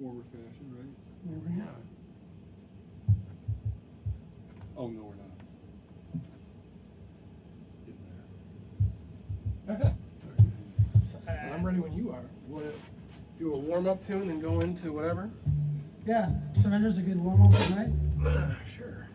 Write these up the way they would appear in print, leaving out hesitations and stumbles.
forward fashion, right? Yeah. Oh, no, we're not. Getting there. I'm ready when you are. You want to do a warm-up tune and go into whatever? Yeah, Surrender's a good warm-up tonight. Sure.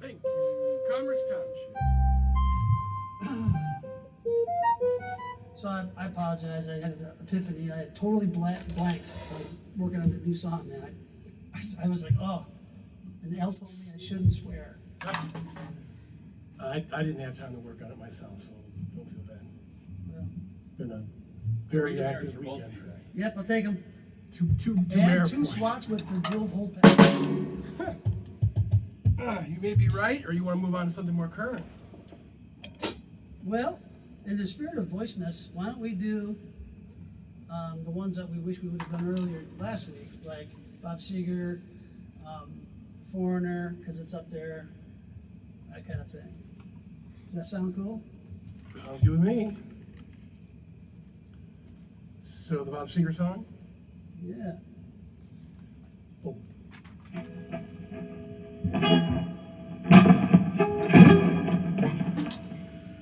Thank you. Commerce Township. So I apologize. I had an epiphany. I had totally blanked working on the new song, man. I was like, oh. And Al told me I shouldn't swear. I didn't have time to work on it myself, so don't feel bad. Well, It's been a very active weekend. yep, I'll take them. Two And merit two points. swats with the drilled hole pack. You may be right, or you want to move on to something more current. Well, in the spirit of voiceness, why don't we do the ones that we wish we would have done earlier last week, like Bob Seger, Foreigner, because it's up there, that kind of thing. Does that sound cool? Sounds good with me. So the Bob Seger song? Yeah. Oh.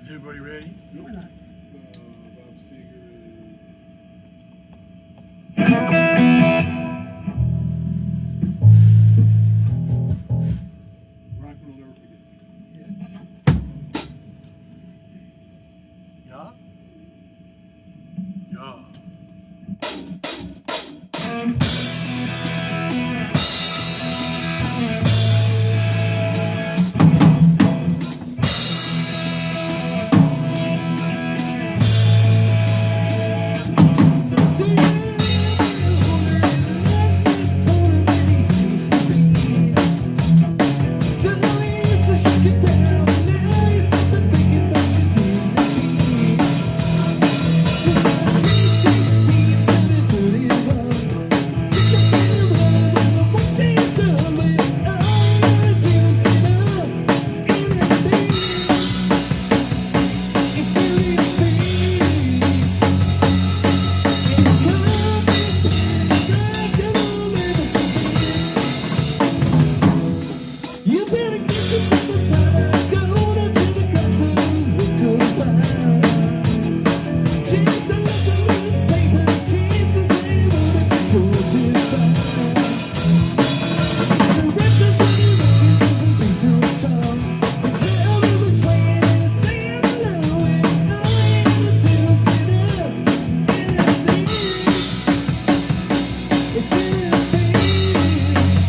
Is everybody ready? Why not? Bob Seger. Rock will never forget you. Yeah? Yeah. You better get yourself a brother, go down to the continent, look around. Take the local newspaper, chances they wanna go to find. The rappers on the radio isn't being too strong. The crowd was swaying and saying hello, and all I had to do was get up and dance. If it beats,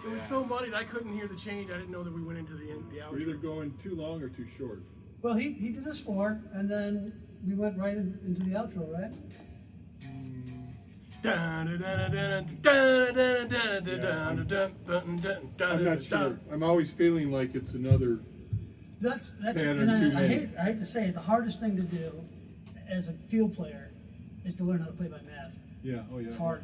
It was so muddied, I couldn't hear the change. I didn't know that we went into the end, the We're either outro. going too long or too short. Well, he did his 4, and then we went right into the outro, right? I'm not sure. I'm always feeling like it's another, That's Pattern and too I many. hate to say it, the hardest thing to do as a field player is to learn how to play by math. yeah, oh yeah. It's hard.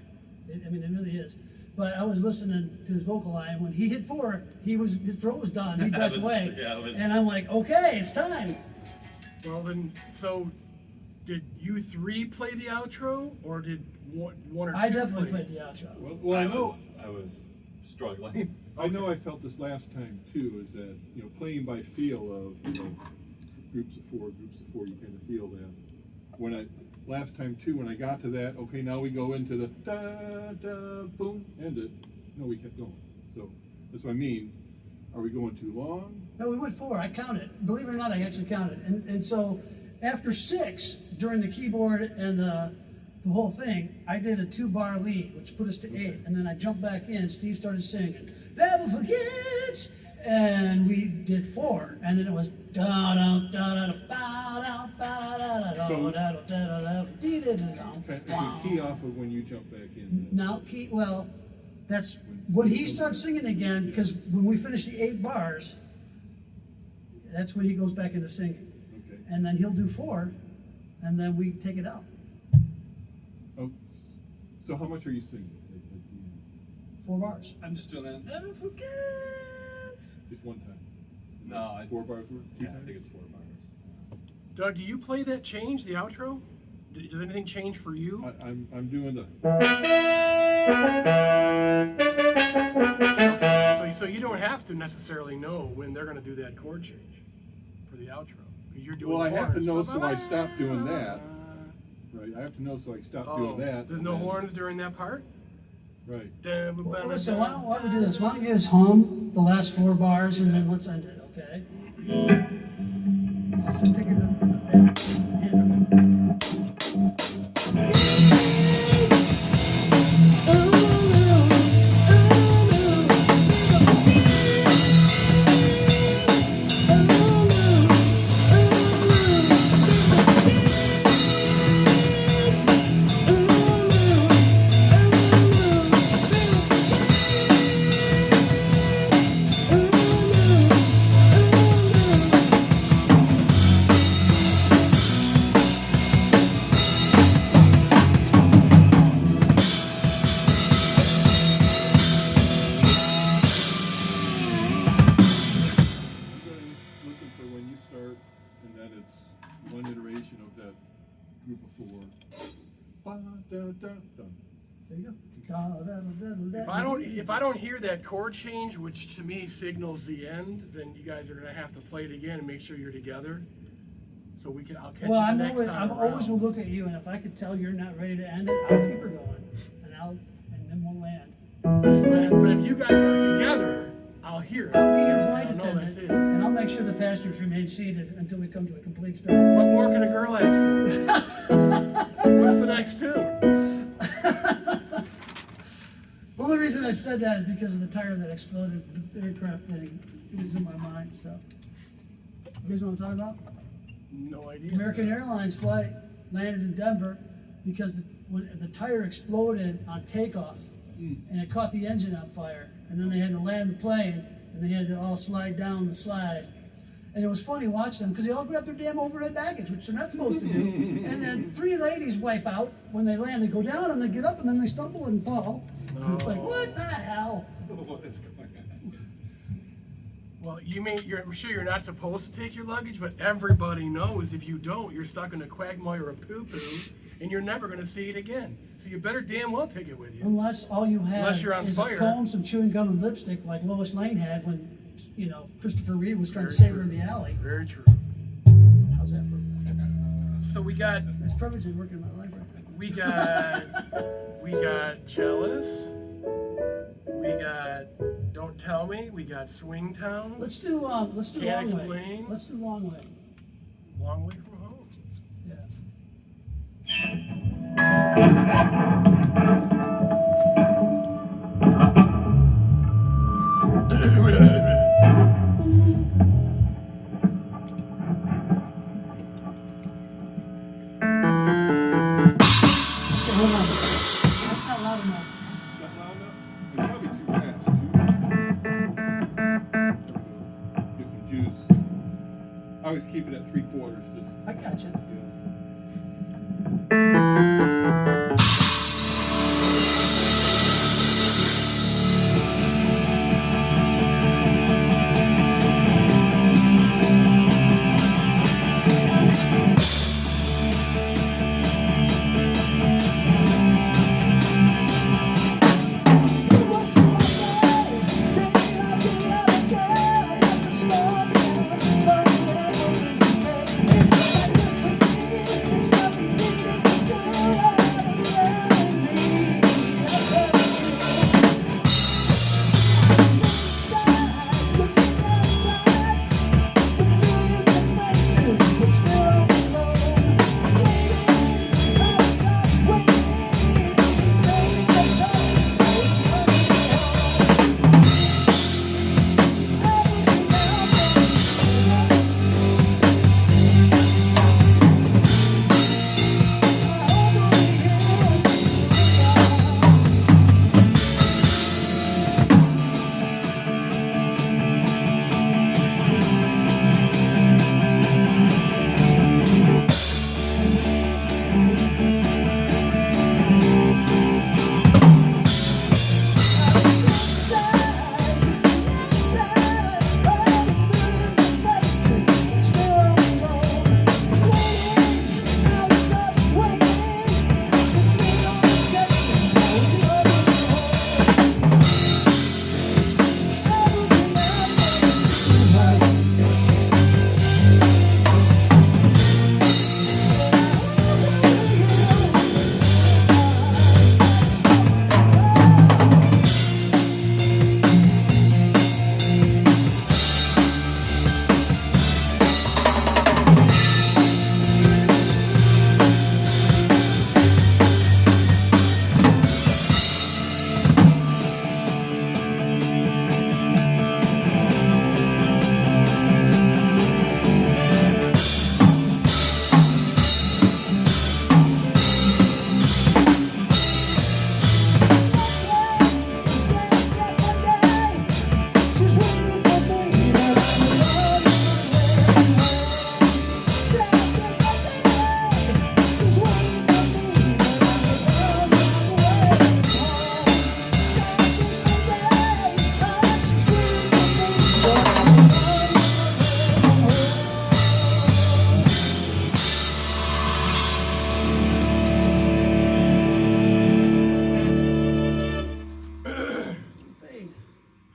I mean, it really is. But I was listening to his vocal line. When he hit 4, his throat was done. He backed was- away. yeah, it was- And I'm like, okay, it's time. Well then, so did you three play the outro, or did one or two? I definitely play? played the outro. Well, I was struggling. I know I felt this last time too, is that, you know, playing by feel of, you know, groups of four, you kind of feel that. Last time too, when I got to that, okay, now we go into the da, da, boom, end it. No, we kept going. So, that's what I mean. Are we going too long? No, we went 4. I counted. Believe it or not, I actually counted. And so after 6, during the keyboard and the whole thing, I did a 2-bar lead, which put us to 8. And then I jumped back in. Steve started singing, "Never forget," and we did 4. And then it was da da da da da da da da So- da da da da dee da da da. Okay, so key off of when you jump back in. Now, well, that's when he starts singing again, because when we finish the 8 bars, that's when he goes back into singing. Okay. And then he'll do 4, and then we take it out. Oh, so how much are you singing at the end? 4 bars. I'm just doing that. Never forget. Just one time? No, I 4 bars worth? Yeah, I think it's 4 bars. Doug, do you play that change, the outro? Does anything change for you? I'm doing the, So you don't have to necessarily know when they're going to do that chord change for the outro. 'Cause you're doing well, I have to horns. know so I stop doing that. Right, I have to know so I stop Oh, doing that. there's and no then- horns during that part? Right. Well, listen, why don't we do this? Why don't you just hum the last 4 bars, and then let's end it, okay? So take it to the I'm going to listen for when you start, and then it's one iteration of that group of 4. Ba, da, da, done. There you go. Da, da, da, da, da. If I don't hear that chord change, which to me signals the end, then you guys are going to have to play it again and make sure you're together. So I'll catch Well, you I'm the next always, time I'm always will around. look at you, and if I could tell you're not ready to end it, I'll keep her going, and then we'll land. But if you guys are together, I'll hear it. I'll be your flight I'll know that's attendant, it. and I'll make sure the passengers remain seated until we come to a complete stop. What more can a girl ask for? What's the next tune? The only reason I said that is because of the tire that exploded, the aircraft thing. It was in my mind, so. You guys know what I'm talking about? No idea. American Airlines flight landed in Denver because when the tire exploded on takeoff, and it caught the engine on fire, and then they had to land the plane, and they had to all slide down the slide. And it was funny watching them because they all grabbed their damn overhead baggage, which they're not supposed to do. And then 3 ladies wipe out when they land. They go down and they get up and then they stumble and fall. And it's like, what the hell? What is going on? Well, I'm sure you're not supposed to take your luggage, but everybody knows if you don't, you're stuck in a quagmire of poo-poo, and you're never going to see it again. So you better damn well take it with you. Unless all you have Unless you're on is fire. a comb, some chewing gum, and lipstick like Lois Lane had when, Christopher Reeve was trying to save her in the alley. Very true. How's that for? So we got It's privilege in working in my life right now. we got Jealous. We got Don't Tell Me. We got Swing Town. Let's do Long Can't Way. Explain. Let's do Long Way. Long Way from Home. Yeah. Hold on. I was keeping it 3/4, just, I got you. you know.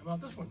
How about this one?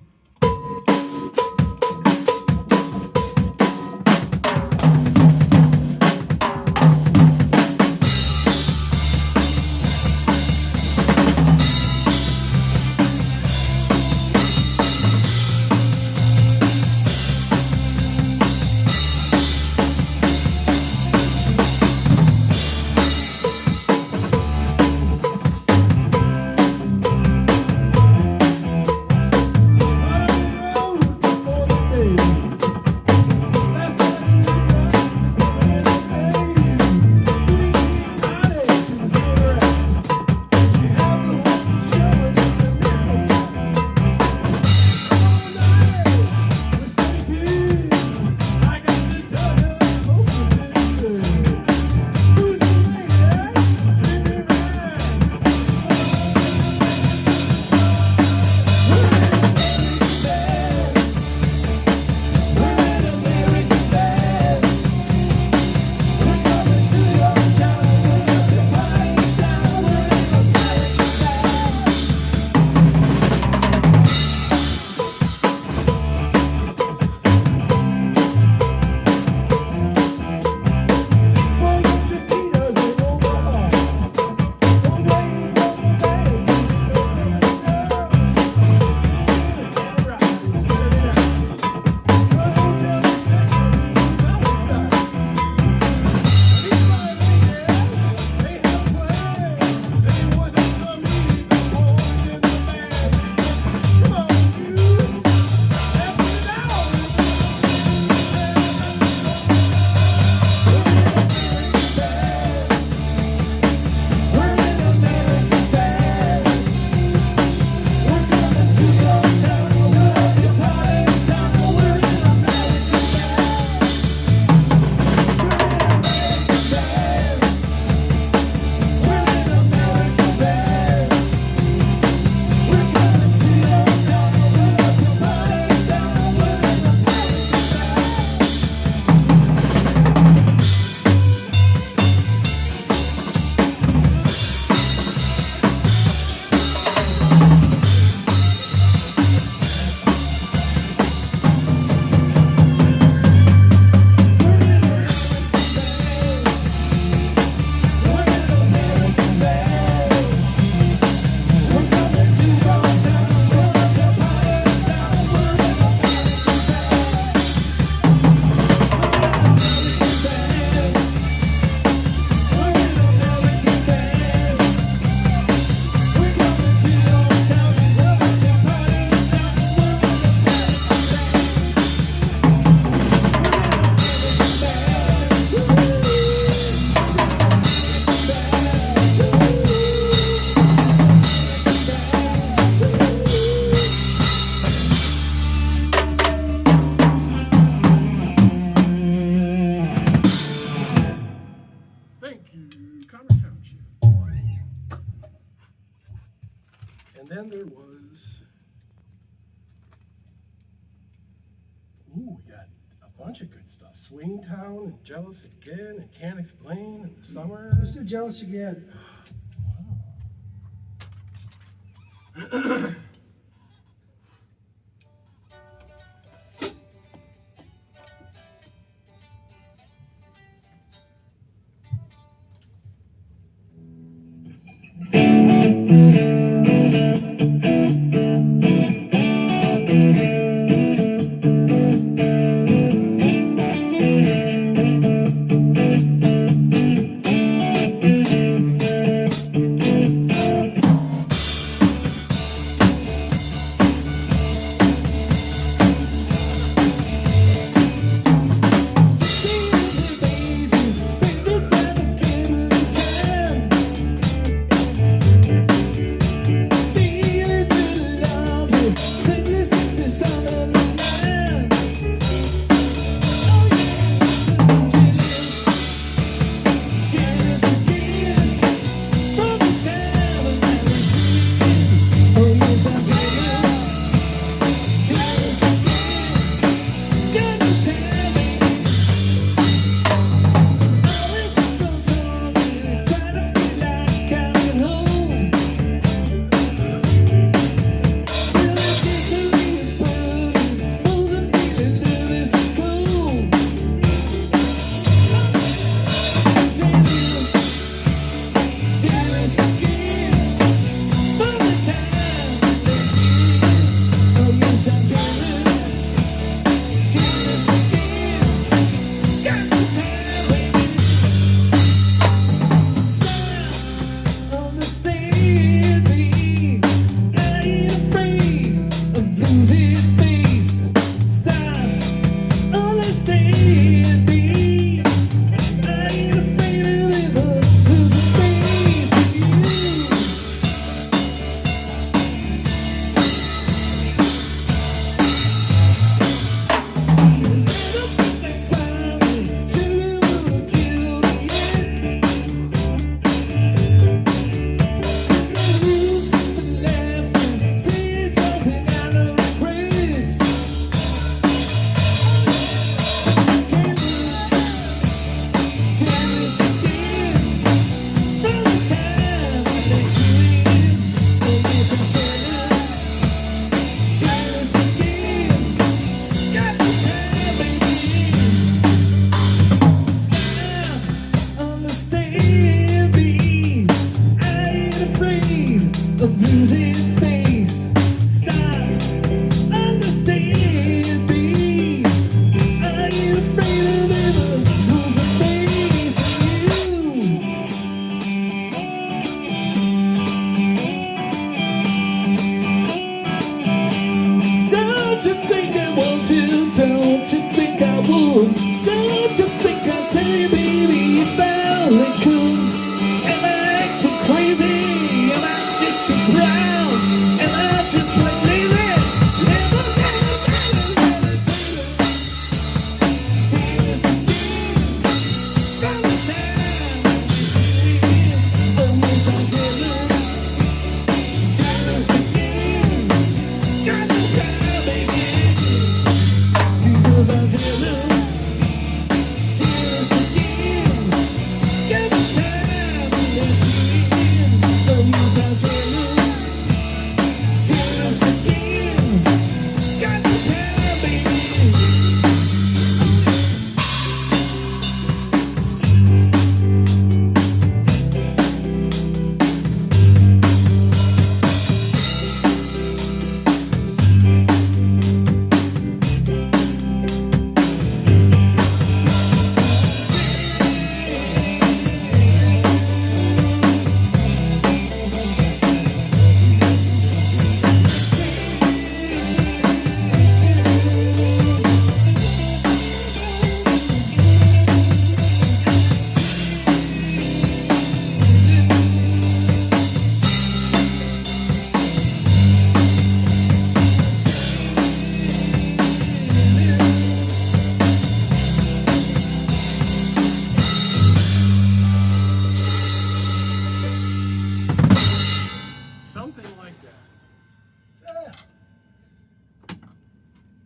Ooh, we got a bunch of good stuff. Swing Town and Jealous Again and Can't Explain and the Summer. Let's do Jealous Again.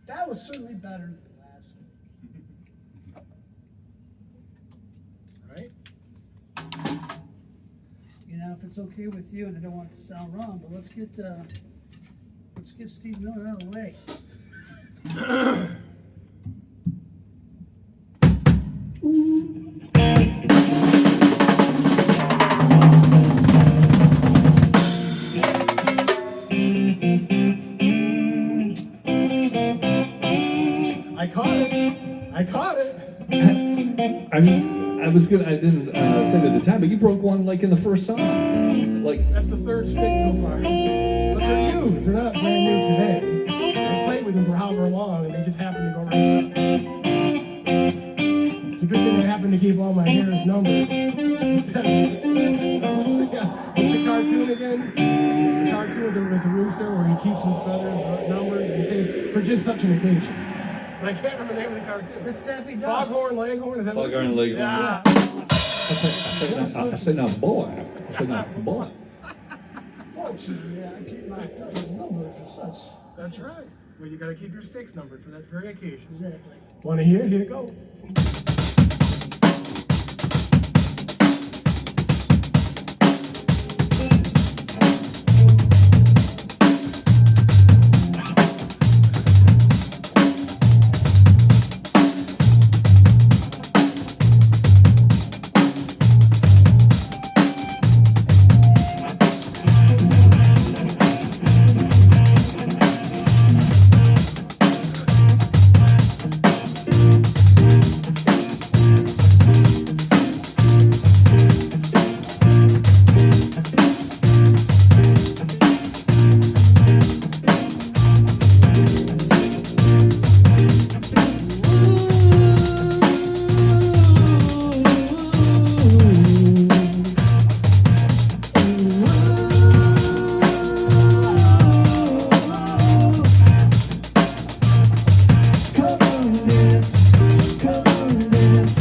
That was certainly better than last it's okay with you, and I don't want it to sound wrong, but let's get Steve Miller out of the way. I caught it. I mean, I didn't say it at the time, but you broke one like in the first song. Like, That's the third stick so far. But they're used. They're not brand new today. I played with them for however long, and they just happened to go right up. It's a good thing I happen to keep all my hairs numbered. What's the cartoon again? The cartoon with the rooster where he keeps his feathers numbered in case, for just such an occasion. But I can't remember the name of the cartoon. It's Daffy Duck. Foghorn Leghorn? Is that what it Foghorn is? Leghorn. Yeah. I said now, boy. I said now, boy. Fortunately, I keep my feathers numbered for such. That's right. Well, you gotta keep your sticks numbered for that very occasion. Exactly. Wanna hear? Here you go. Come on, dance. Come on, dance.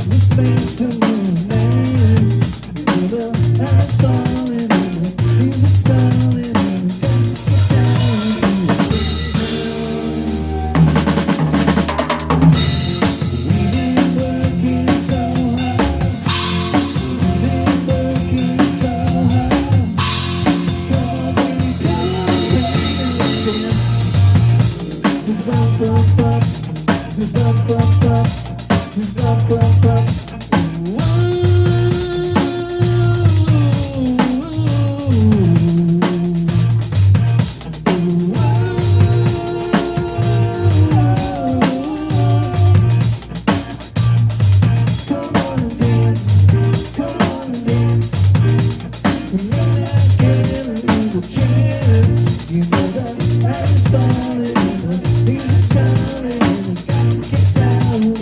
Let's make some romance. You know the house falling and the music's calling and we got to get down to it. We've been working so hard. We've been working so hard. Come on, baby, come on, baby, let's dance. To bump, bump, bump, to bump, bump, bump, to bump, bump, bump. Come on and dance, come on and dance. We may not get a little chance. You know that is falling and the music's calling and we got to get down to it.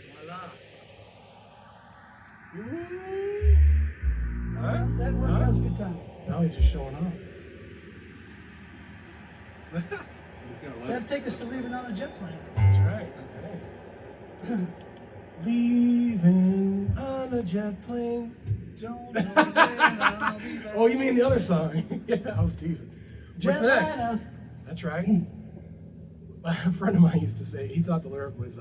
Voila. That one does good time. Now he's just showing off. That'll take us to leaving on a jet plane. That's right. Hey. Leaving on a jet plane. Don't know when I'll be back. Oh, you mean the other song? Yeah, I was teasing. What's next? Jetliner. That's right. A friend of mine used to say, he thought the lyric was,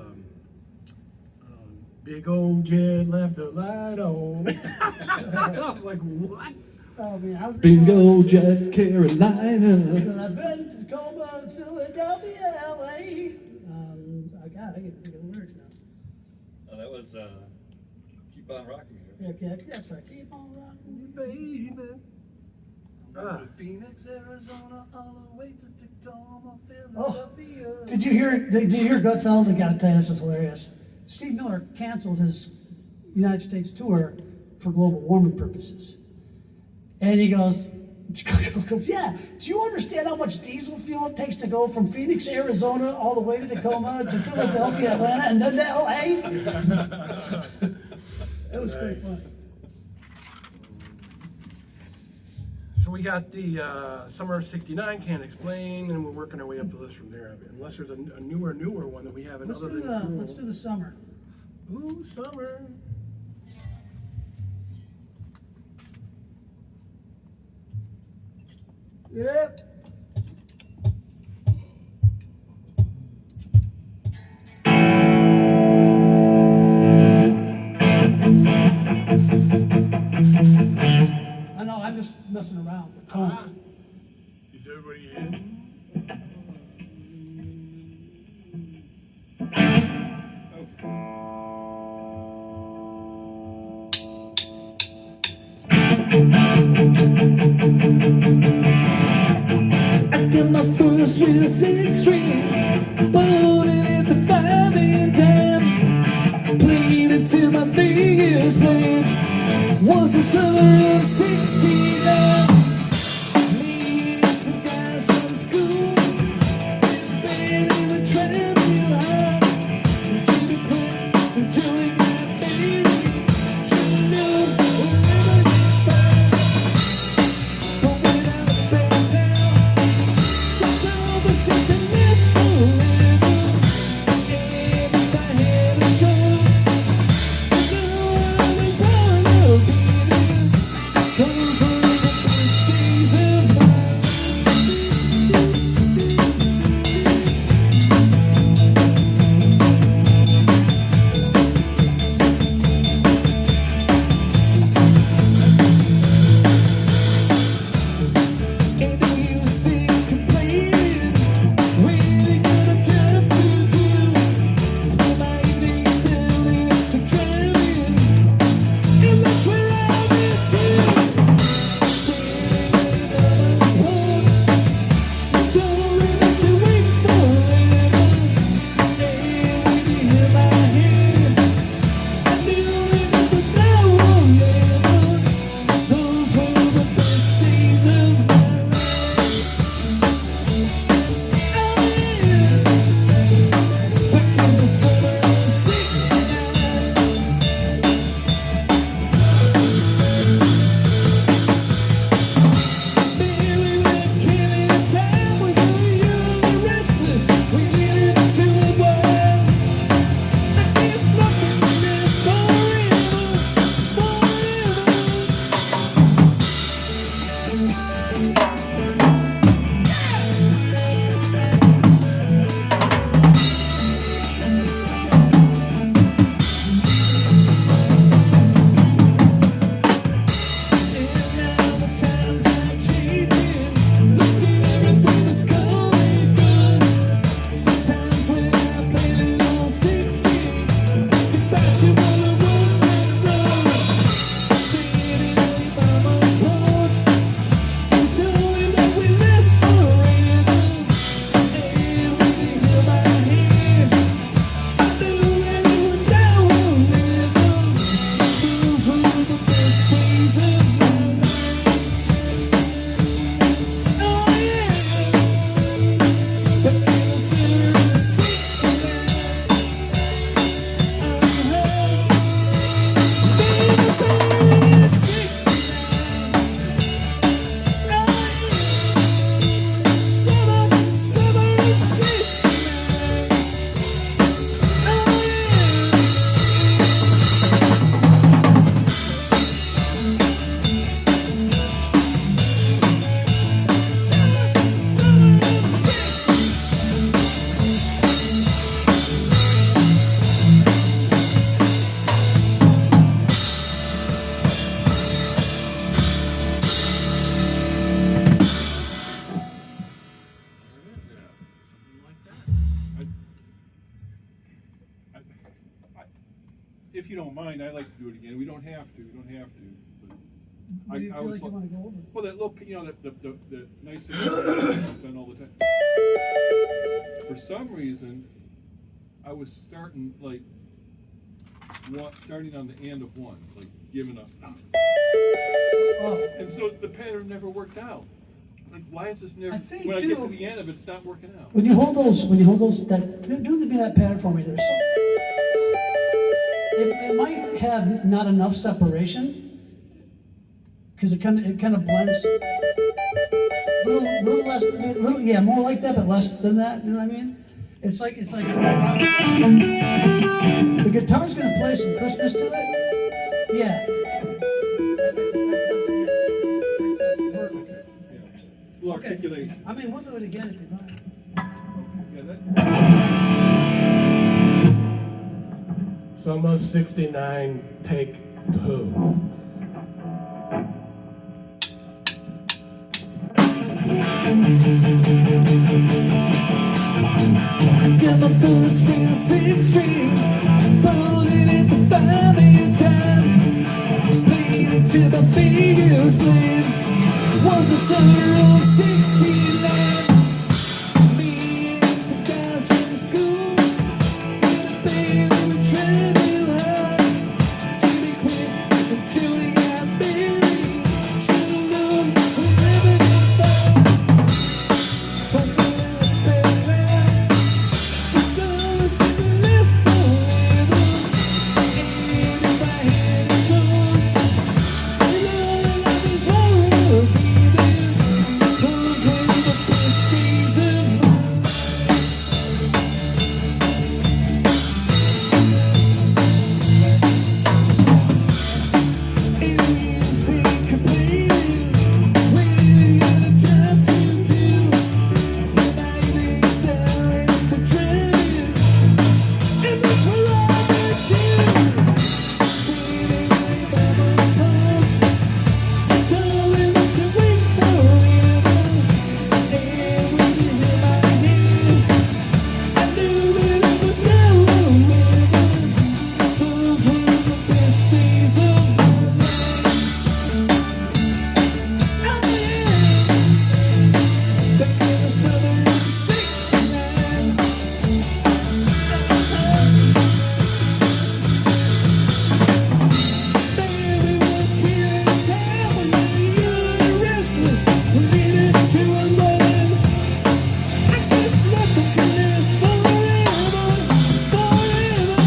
big old jet left the light on. I was like, what? Oh man, I was Big old Jet Carolina. I've been to Tacoma, Philadelphia, LA. I get to think of the lyrics now. Oh, that was, Keep on Rocking Me. Yeah, okay, that's right. Keep on rocking, Baby. Ah. Phoenix, Arizona, all the way to Tacoma, Oh, Philadelphia. did you hear Gutfeld? I gotta tell you, this is hilarious. Steve Miller canceled his United States tour for global warming purposes. And he goes, yeah, do you understand how much diesel fuel it takes to go from Phoenix, Arizona, all the way to Tacoma, to Philadelphia, Atlanta, and then to LA? It was pretty funny. So we got the Summer of '69 Can't Explain, and we're working our way up the list from there. Unless there's a newer one that we haven't Let's other do than Cool. let's do the summer. Ooh, summer. Yep. I know, I'm just messing around. But tone. Is everybody in? I got my first real six string, bought it at the 5 and dime, played until my fingers bled. Was the summer of '69. Me and some guys from school, barely were trying real hard until we quit, until we got married. You know we'll never get far, but when I'm back down, it's all the same thing as forever. And if I had a choice, I know I always wanna be there. 'Cause one of the best days of my life. if you don't mind, I'd like to do it again. We don't have to, but What do you I feel was like you like- wanna go over? Well, that little, you know, the nice thing I've done all the time. For some reason, I was starting like starting on the end of one, like giving up. Oh, And so the pattern never worked out. Like, why is this never? I think, when I get to too- the end of it, it's not working out. when you hold those, do that pattern for me, there's some, it might have not enough separation, cause it kinda blends. Little less, yeah, more like that, but less than that, you know what I mean? It's like, the guitar's gonna play some Christmas to it, yeah. Perfect. Yeah. Little Okay. articulation. I mean, we'll do it again if you want. Yeah, that. Summer 69, take 2. I got my first real 6-string, pulling it to 5 and time, played it till my fingers bled. Was the summer of '69. Me and some guys from school in a band and we tried real hard to be quick until we got married. Should've known we'd never get far, but we went better. It's always in the list forever. And if I had a choice, I know that life is wanna be there. Those were the best days of my life. And we sing complaining, waiting on a job to do. Spend my evenings down at the drive-in, and that's where I met you. Swinging in mama's palms, told me not to wait forever. And when you held my hand, I knew that it was now or never. Those were the best days of my life. Oh yeah, back in the summer of '69. Baby, we're killing time when you're restless. We needed to unlearn. I guess nothing can last forever, forever.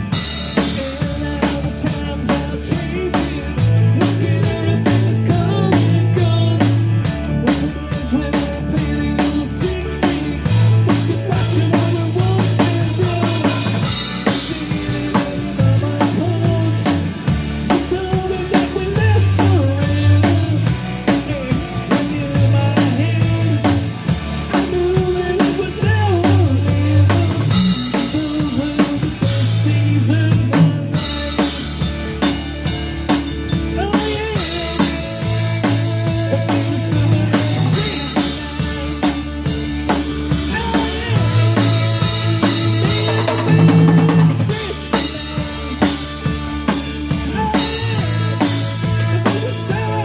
And all the times I've changed, look at everything that's come and gone. What's it is when I play the old 6-string? Think about you when I walk and run. Swinging in mama's palms, you told me that we last forever. And when you're in my hand, I knew that it was now or never. Those were the best days of my life. Oh yeah, back in the summer of '69. Oh yeah, '69. Oh yeah, it was the summer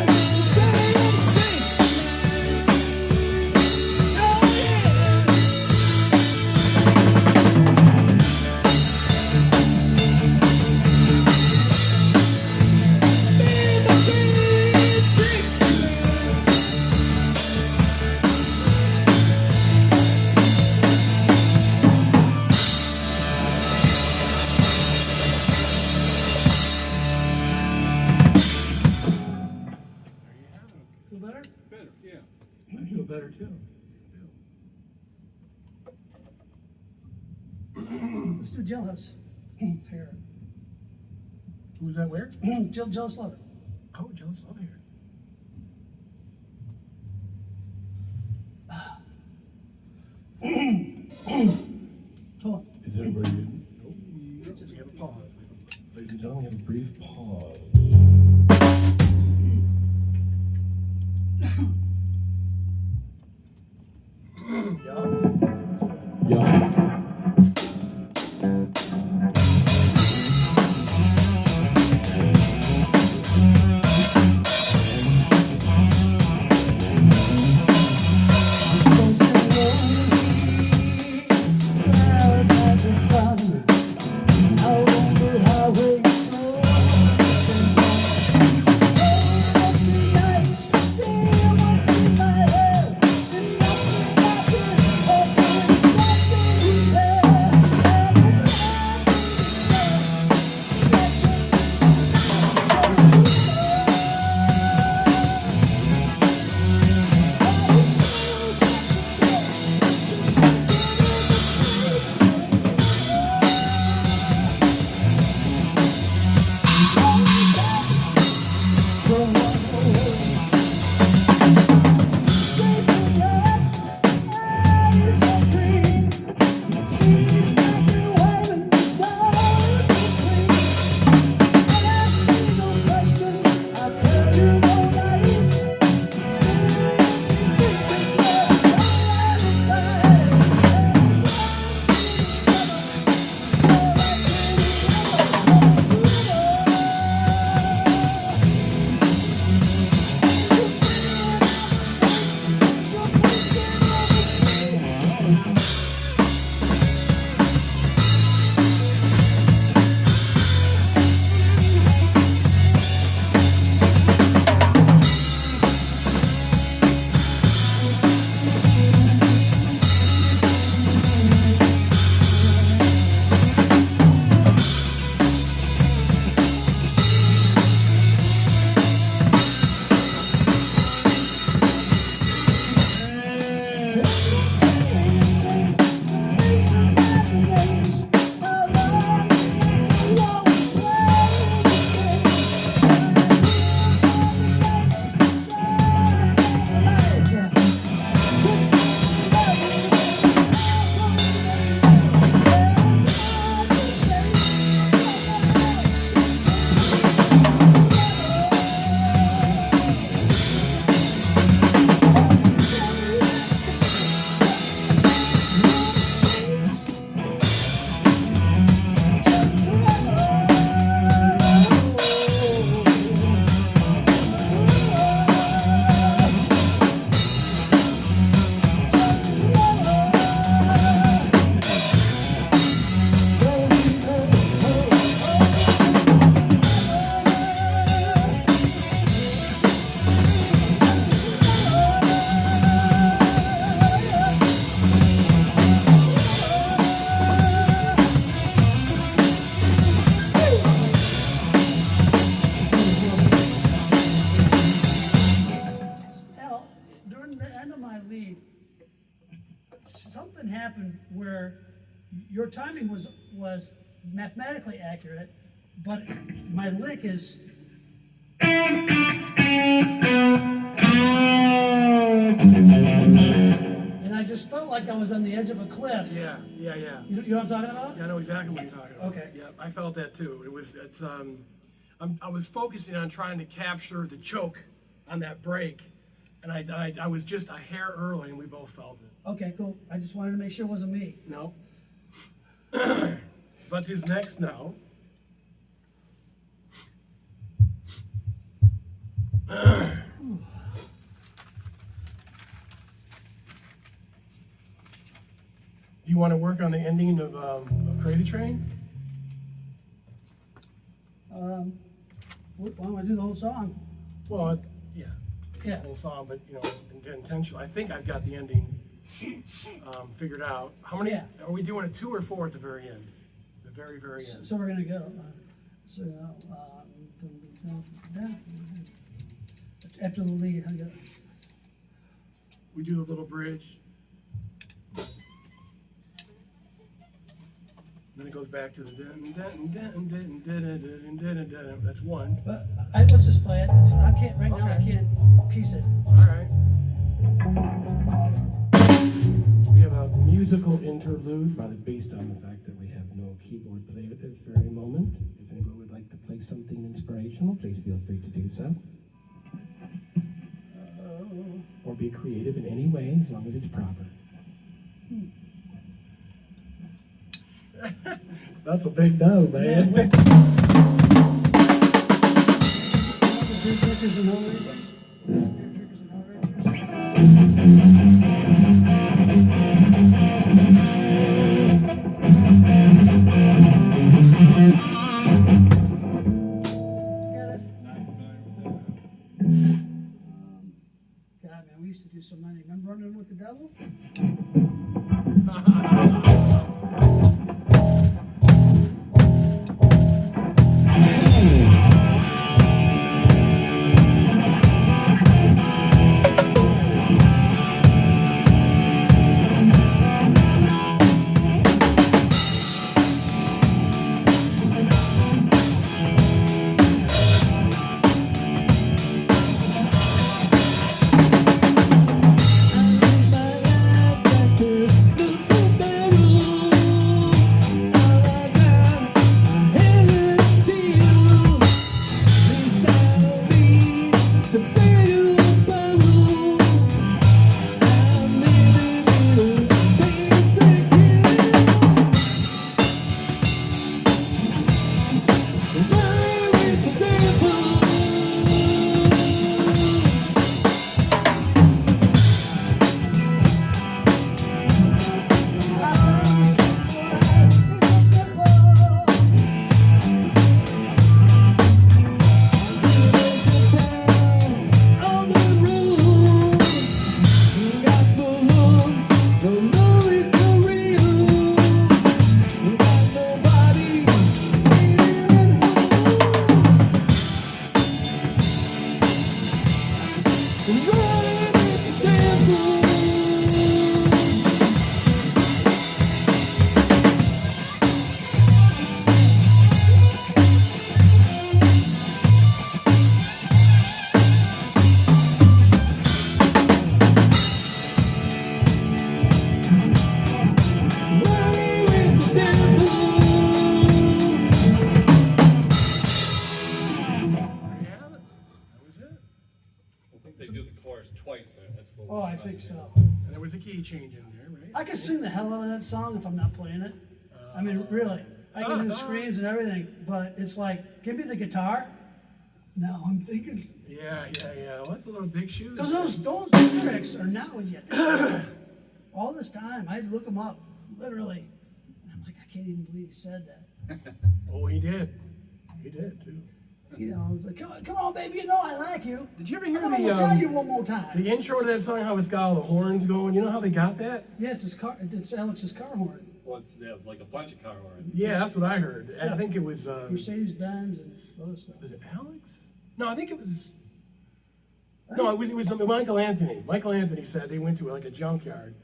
of '69. Oh yeah. Feel better? Better, yeah. I feel better too. Let's do Jealous. Here. Who's that where? Jealous Lover. Oh, Jealous Love here. Hold on. Is everybody? We have a pause. Ladies and gentlemen, we have a brief pause. Yeah. Yeah. Al, during the end of my lead, something happened where your timing was mathematically accurate, but my lick is. And I just felt like I was on the edge of a cliff. Yeah. You know what I'm talking about? Yeah, I know exactly what you're talking about. Okay. Yeah, I felt that too. I was focusing on trying to capture the choke on that break, and I was just a hair early, and we both felt it. Okay, cool. I just wanted to make sure it wasn't me. No. But his next now. Do you want to work on the ending of Crazy Train? Why don't I do the whole song? Well, yeah, Yeah. the whole song, but intentional. I think I've got the ending figured out. How many Yeah. are we doing? A 2 or 4 at the very end? The very end. So we're gonna go. After the lead, I go. We do the little bridge. Then it goes back to the that's one. But let's just play it. I can't right now. I Okay. can't piece it. All right. We have a musical interlude, based on the fact that we have no keyboard player at this very moment. If anybody would like play something inspirational, please feel free to do so. Or be creative in any way, as long as it's proper. That's a big no, man. Yeah, Beer Drinkers and Hellraisers. Beer Drinkers and Hellraisers. Together. Not familiar with that. God, man, we used to do so many. Remember Running with the Devil? twice there. That's what Oh, was I messing think me so. up. And there was a key change in there, right? I could sing the hell out of that song if I'm not playing it. I mean, really. I can do the screams and everything, but it's like, give me the guitar. No, I'm thinking. Yeah. Well, that's a little big shoes. Because those lyrics are not what you think. All this time, I had to look them up, literally. And I'm like, I can't even believe he said that. Oh, he did. He did too. You know, I was like, come on, baby, you know I like you. Did you ever hear I'm gonna tell you one more time. the intro to that song? How it's got all the horns going. You know how they got that? Yeah, it's Alex's car horn. Well, it's like a bunch of car horns. Yeah, that's what I heard. I think it was. Mercedes Benz and other stuff. Was it Alex? No, I think it was. No, it was Michael Anthony. Michael Anthony said they went to like a junkyard,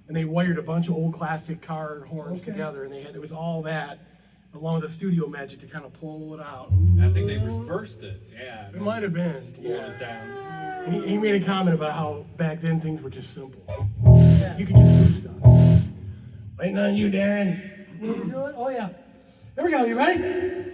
and they wired a bunch of old classic car horns Okay. together, and it was all that, along with the studio magic to kind of pull it out. I think they reversed it. Yeah. It might have been. Slowed Yeah. it down. And he made a comment about how back then things were just simple. Yeah. You could just do stuff. Waiting on you, Darren. Can you do it? Oh, yeah. Here we go. You ready?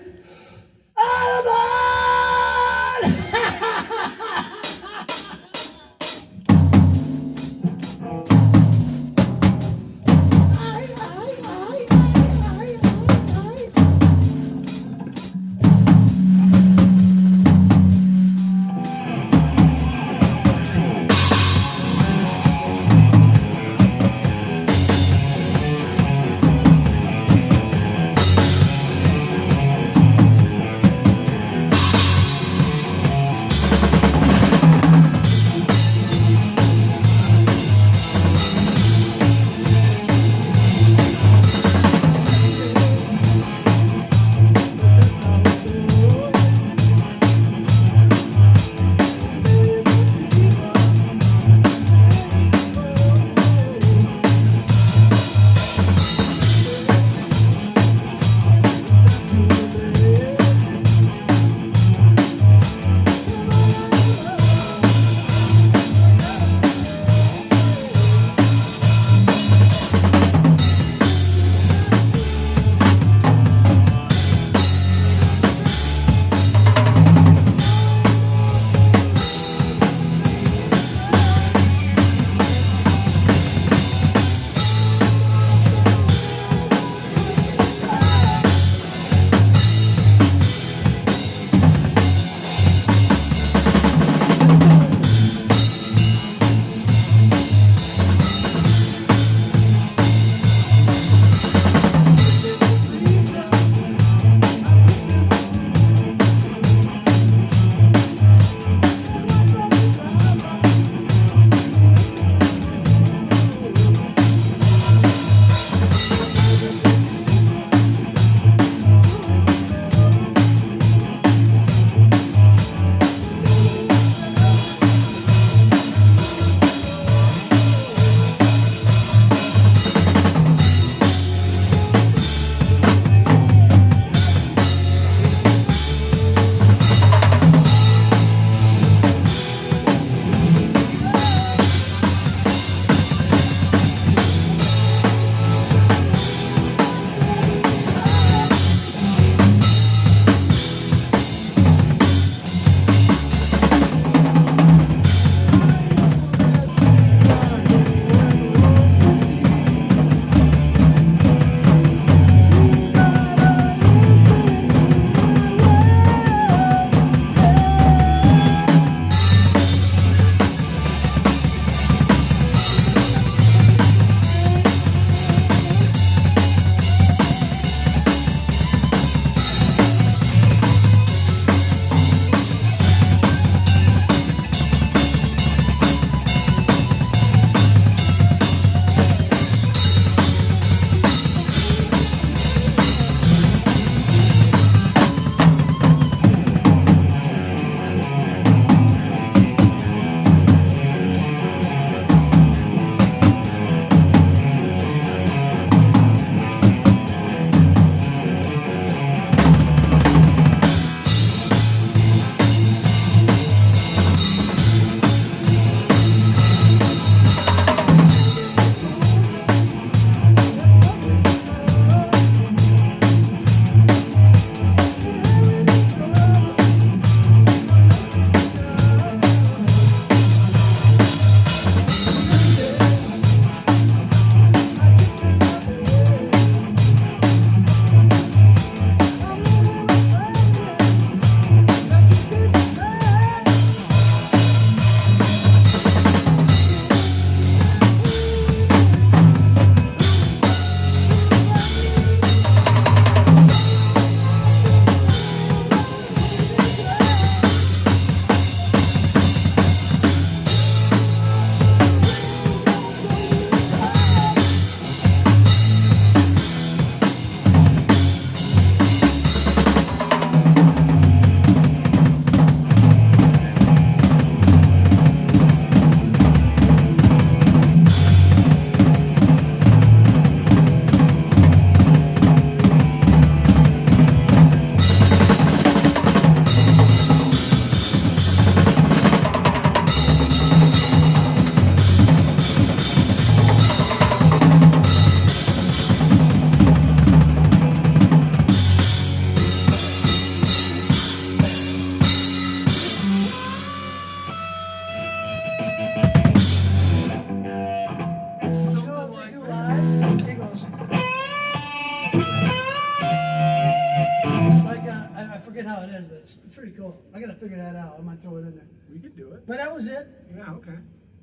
how it is, but it's pretty cool. I gotta figure that out. I might throw it in there. We could do it. But that was it. Yeah, okay.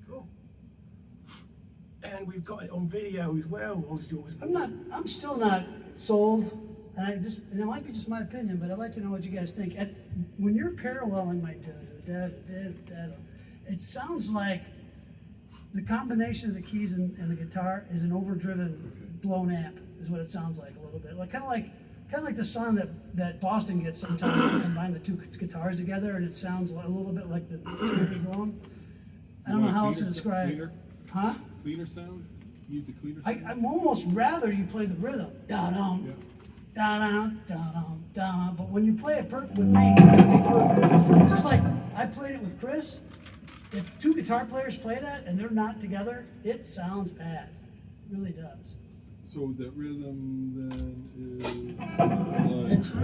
Cool. And we've got it on video as well. I'm still not sold, and it might be just my opinion, but I'd like to know what you guys think. When you're paralleling my dad, it sounds like the combination of the keys and the guitar is an overdriven, blown amp, is what it sounds like a little bit. Like kind of like the sound that Boston gets sometimes when you combine the two guitars together, and it sounds a little bit like the guitar blown. I don't know how else to describe it. Cleaner? Huh? Cleaner sound? Use the cleaner sound? I'm almost rather you play the rhythm. Da-dum, Yeah. da-dum, da-dum, da-dum. But when you play it with me, it'll be perfect. Just like I played it with Chris. If two guitar players play that and they're not together, it sounds bad. It really does. So that rhythm then is. It's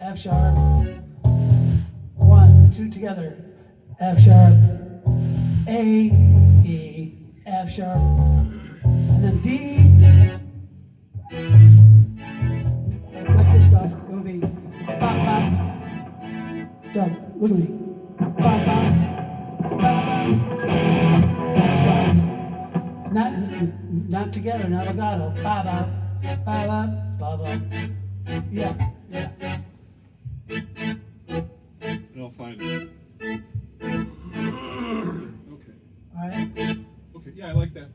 F sharp, 1, 2 together, F sharp, A, E, F sharp, and then D, like this stuff, it will be bop, bop, Doug, look at me, bop, bop, bop, bop, not together, not legato, bop, bop, bop, bop, bop, bop, yeah. And I'll find it. Okay. Alright, Okay, yeah, I like that.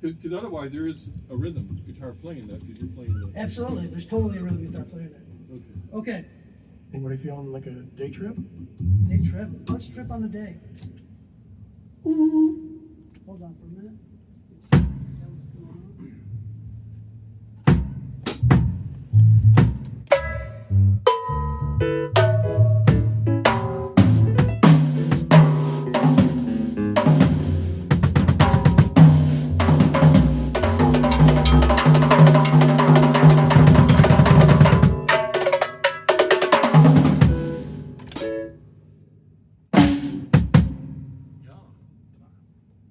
Because otherwise there is a rhythm with the guitar playing that, because you're playing the. absolutely, there's totally a rhythm guitar player there. Okay. Okay, Anybody feeling like a day trip? day trip, let's trip on the day. Hold on for a minute. Let's see what else is going on.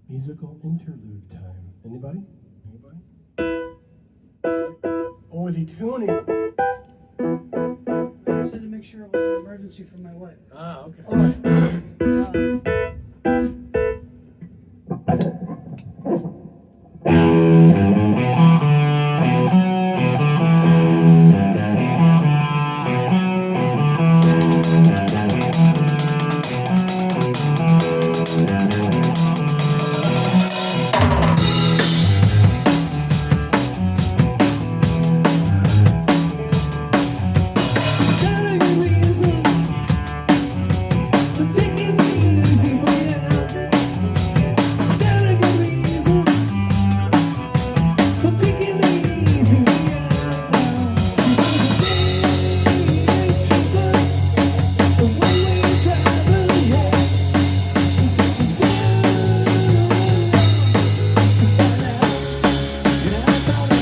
Musical interlude time. Anybody? Or is he tuning? I just had to make sure it was an emergency for my wife. Ah, okay. All right. Got a good reason for taking the easy way out. Got a good reason for taking the easy way out. She was a day tripper, the one-way driver, yeah. He took the sun to find out, and I found out.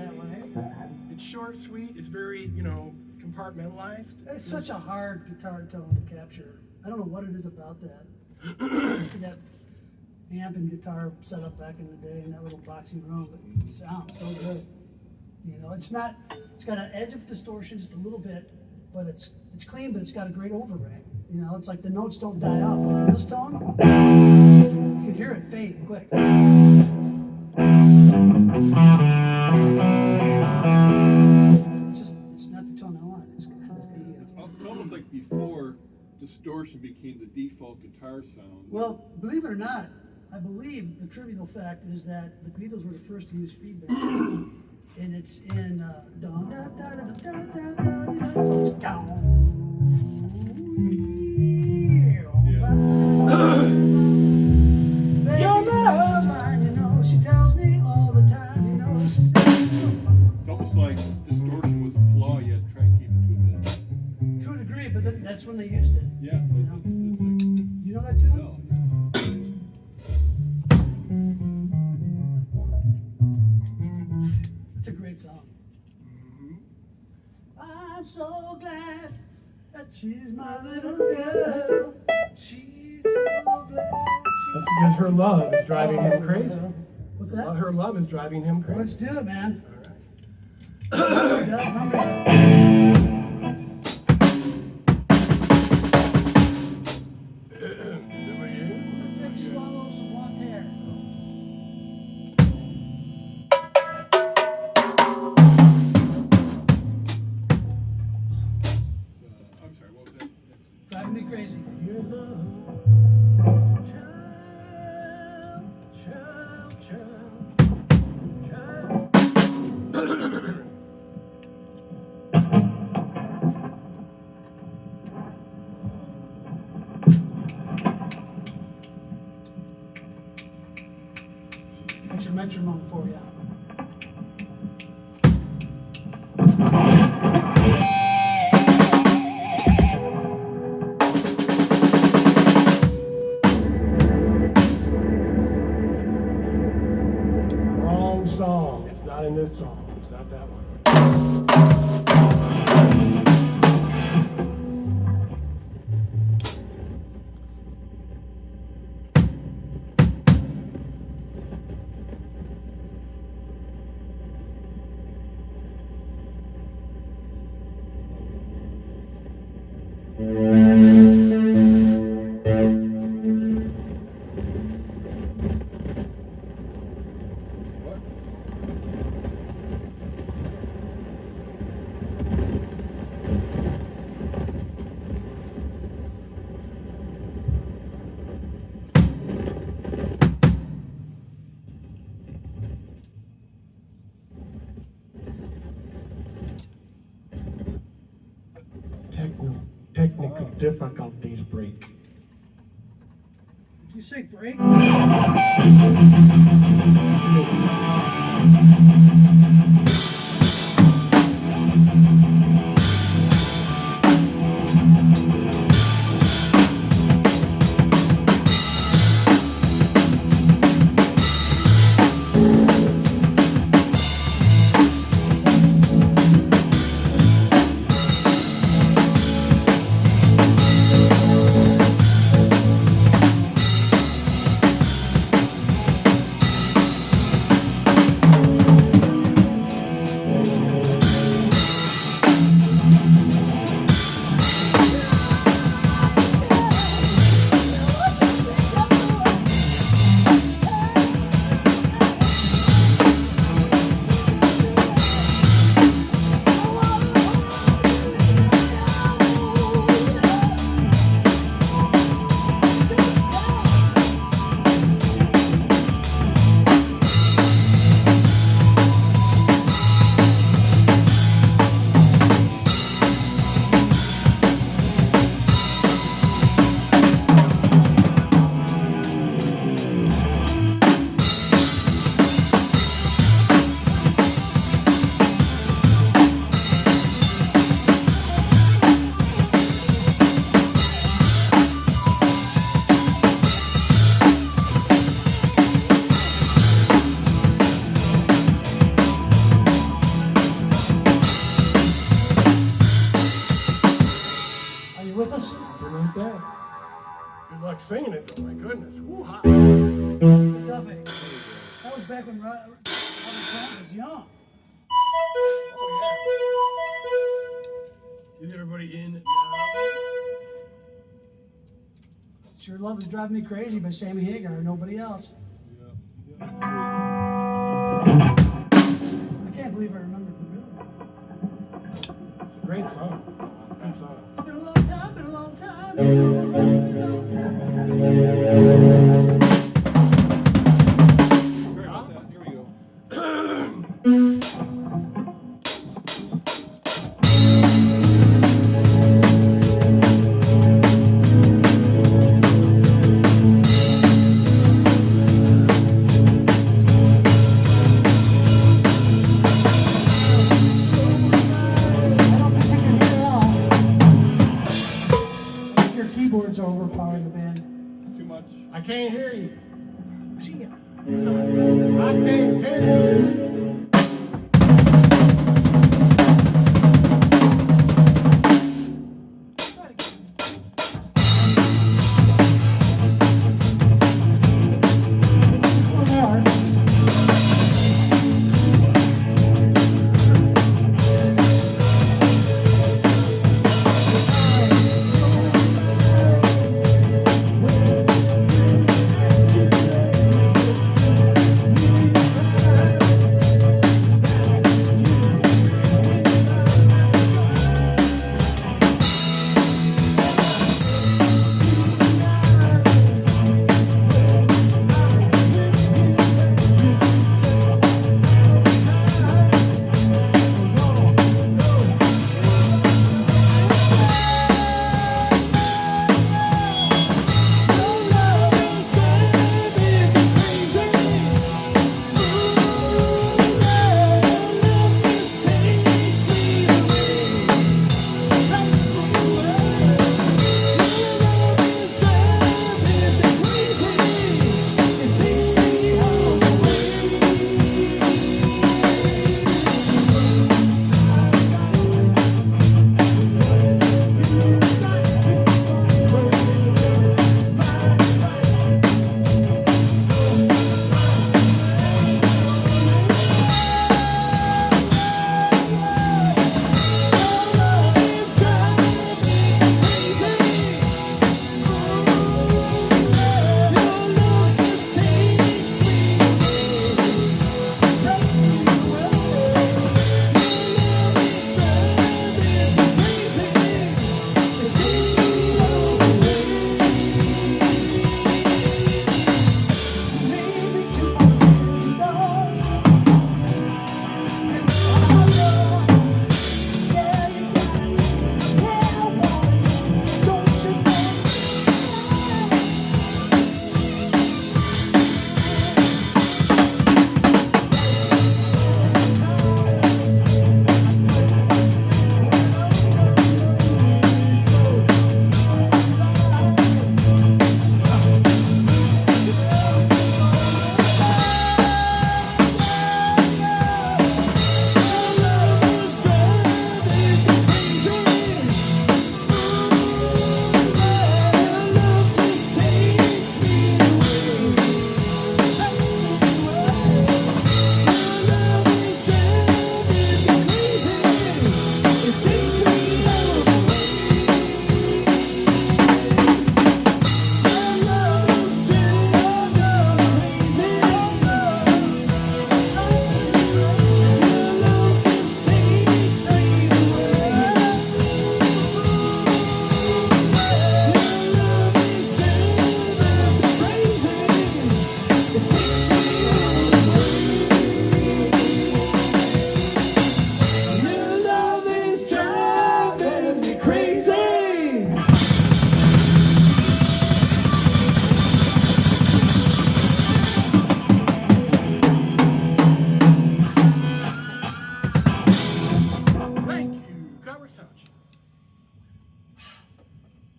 that way. It's short, sweet. It's very, compartmentalized. It's such a hard guitar tone to capture. I don't know what it is about that. That amp and guitar set up back in the day in that little boxy room, but it sounds so good. It's got an edge of distortion just a little bit, but it's clean, but it's got a great overrang. It's like the notes don't die off. Like in this tone, you can hear it fade quick. It's not the tone I want. It's almost like before distortion became the default guitar sound. Well, believe it or not, I believe the trivial fact is that the Beatles were the first to use feedback. And it's in so it's Baby says she's fine, she tells me all the time, she's It's almost like distortion was a flaw, yet try and keep it to a to a degree, but that's when they used it. Yeah, it's like, You know that too? no. It's a great song. I'm so glad that she's my little girl. She's so glad. That's because her love is driving him crazy. What's that? Her love is driving him Let's crazy. do it, man. All right. Remember that. Swallow some water. I'm sorry, what was that? Driving me crazy. Your love, child, child. Extra metronome for you. Wrong song. It's not in this song. It's not that one. Technical difficulties break. Did you say break? like singing it though. My goodness. Woo-ha. Duffy. That was back when Robert Plant was young. Oh yeah. Is everybody in now? Sure Love is Driving Me Crazy by Sammy Hagar, nobody else. I can't believe I remember the rhythm. It's a great song. Good song. It's been a long time, been a long time. Been a long time. Sorry about that. Here we go. Your keyboards are overpowering the band. Too much. I can't hear you. I can't hear you.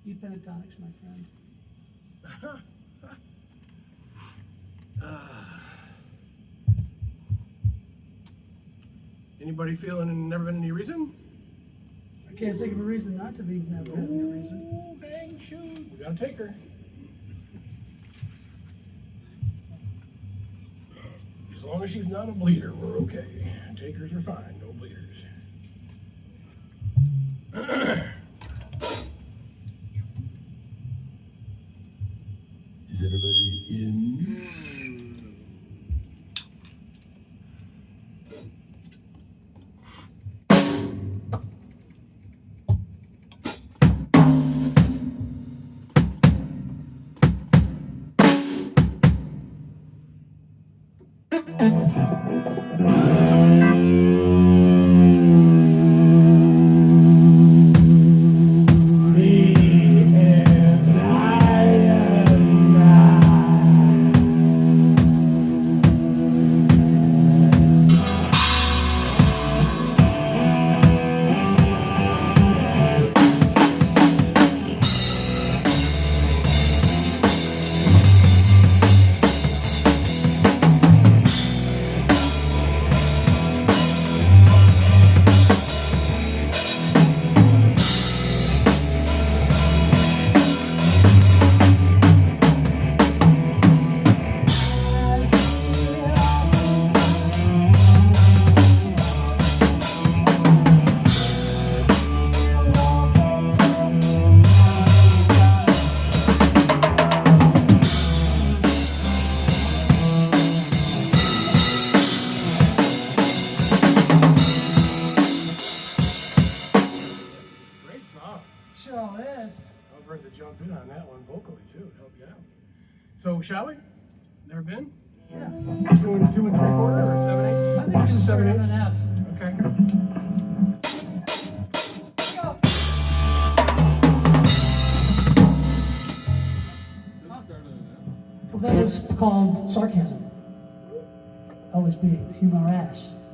Deep pentatonics, my friend. Anybody feeling never been any reason? I can't think of a reason not to be never having a reason. Oh, dang shoot. We gotta take her. As long as she's not a bleeder, we're okay. Takers are fine, no bleeders. Is everybody in? Great song. Sure is. I was ready to jump in on that one vocally too, to help you out. So, shall we? Never been? Yeah. 2 and 3/4 or 7/8? I think we should start on 7/8. an F. Okay. Let's start on that. Well, that was called sarcasm. Always be humor ass.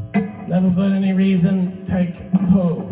Okay. Never put any reason, take toe.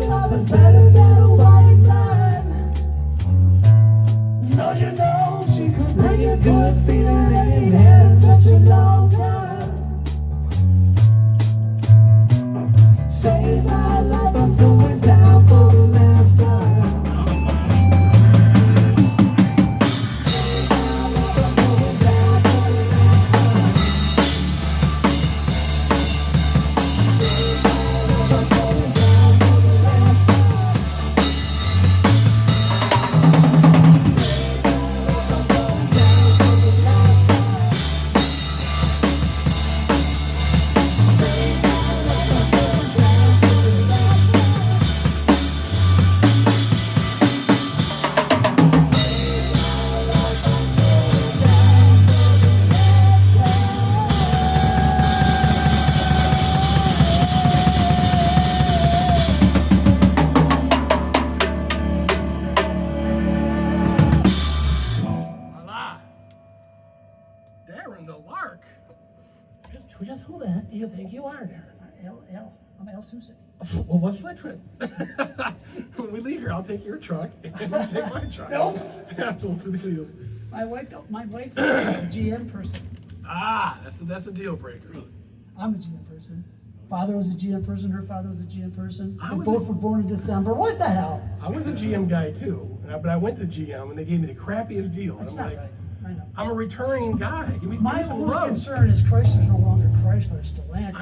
nothing better than a white line. Don't you know she could bring a good feeling that ain't had in such a long time. Save my life, I'm going down for the last time. Voila. Darren the Lark. Just who the heck do you think you are, Darren? I'm L2 Well, what's the trip? When we leave here, I'll take your truck and you take my truck. Nope. Absolutely. My wife is a GM person. Ah, that's a deal breaker. I'm a GM person. Father was a GM person. Her father was a GM person. I They was both were born in December. What the hell? I was a GM guy too, but I went to GM and they gave me the crappiest deal. And That's I'm not like, right. I know. I'm a returning guy. Give me My some only love. concern is Chrysler's no longer Chrysler, it's Stellantis.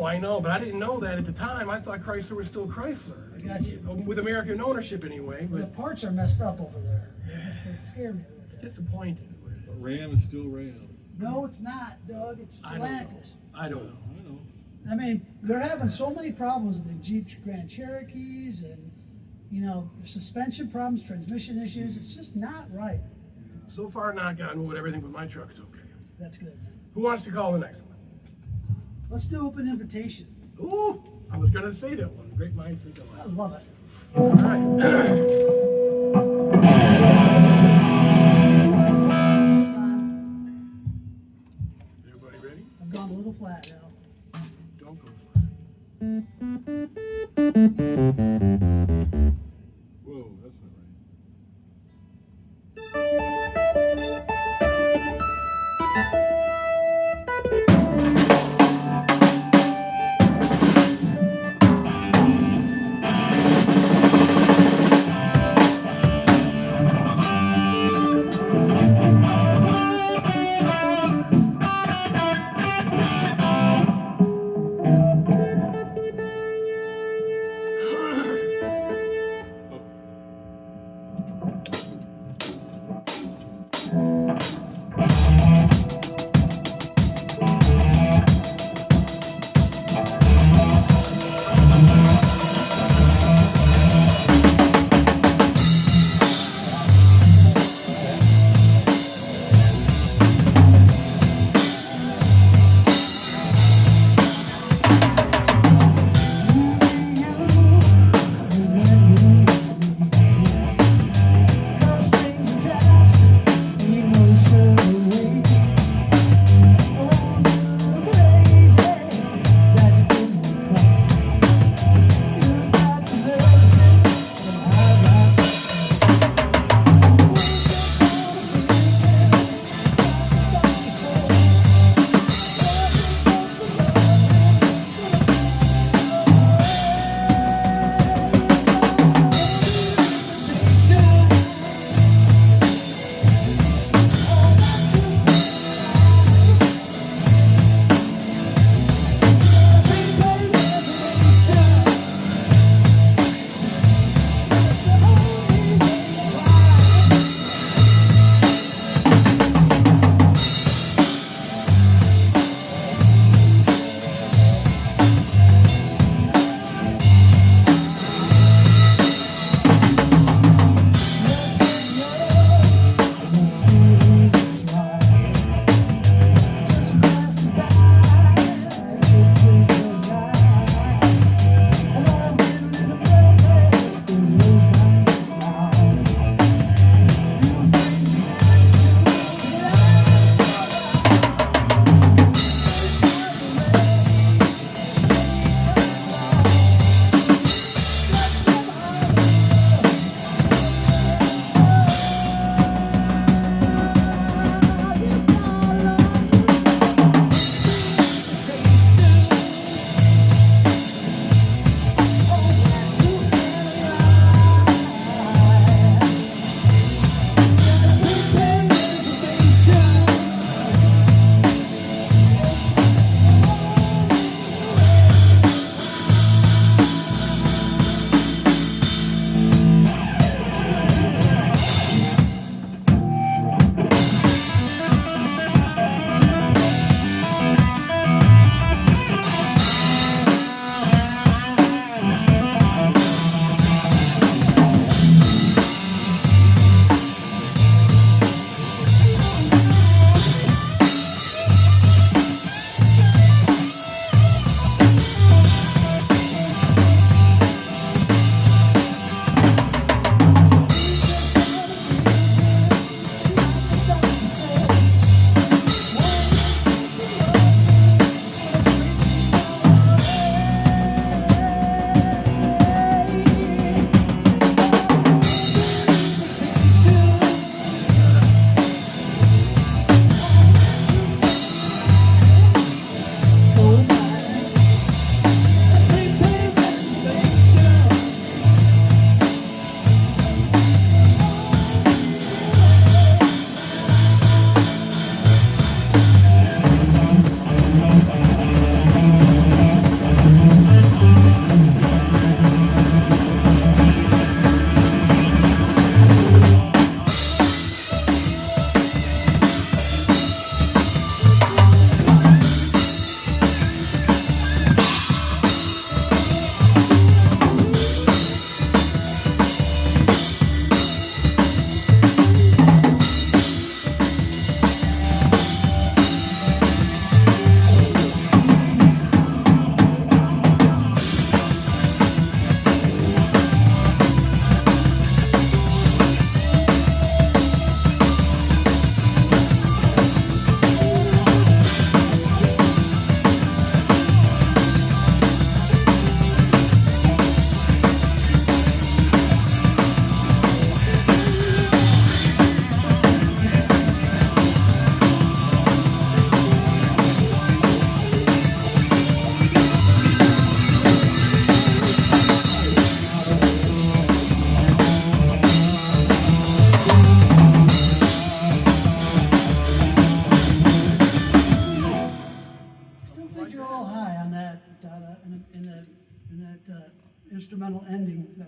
I know, but I didn't know that at the time. I thought Chrysler was still Chrysler. I got you. With American ownership anyway, The but parts are messed up over there. They scare me. it's disappointing. Ram is still Ram. No, it's not, Doug. It's I don't know. Stellantis. I don't know. I know. I mean, they're having so many problems with the Jeep Grand Cherokees and, suspension problems, transmission issues. It's just not right. So far, knock on wood, everything with my truck is okay. That's good. Who wants to call the next one? Let's do open invitation. Ooh, I was gonna say that one. Great minds think I alike. love it. All right. Everybody ready? I've gone a little flat now. Don't go flat. Whoa, that's not right.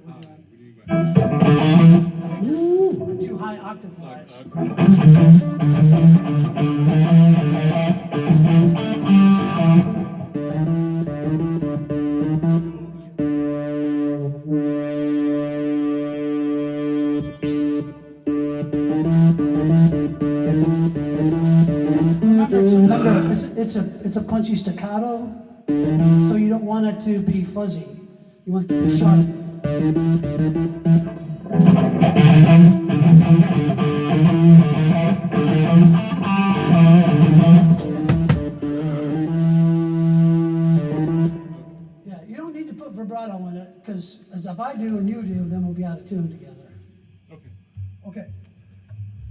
we're doing. What do you mean by- We're too high octave wise. Remember, it's a punchy staccato, so you don't want it to be fuzzy. You want it to be sharp. Yeah, you don't need to put vibrato in it, because as if I do and you do, then we'll be out of tune together. Okay. Okay.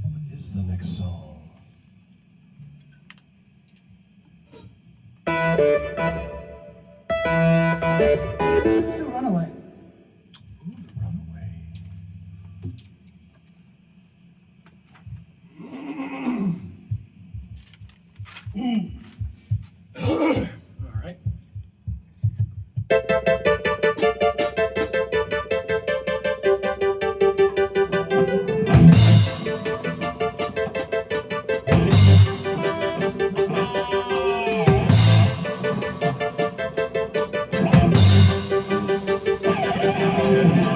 What is the next song? Let's do Runaway. Ooh, The Runaway. All right.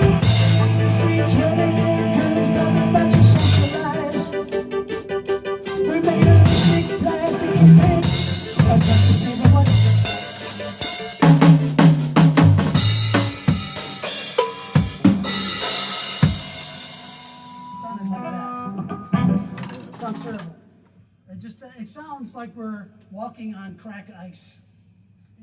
Streets running in, girls talking about your social lives. We're made of big plastic and paint. I've got to say the what? Sounded like that. Sounds terrible. It sounds like we're walking on cracked ice,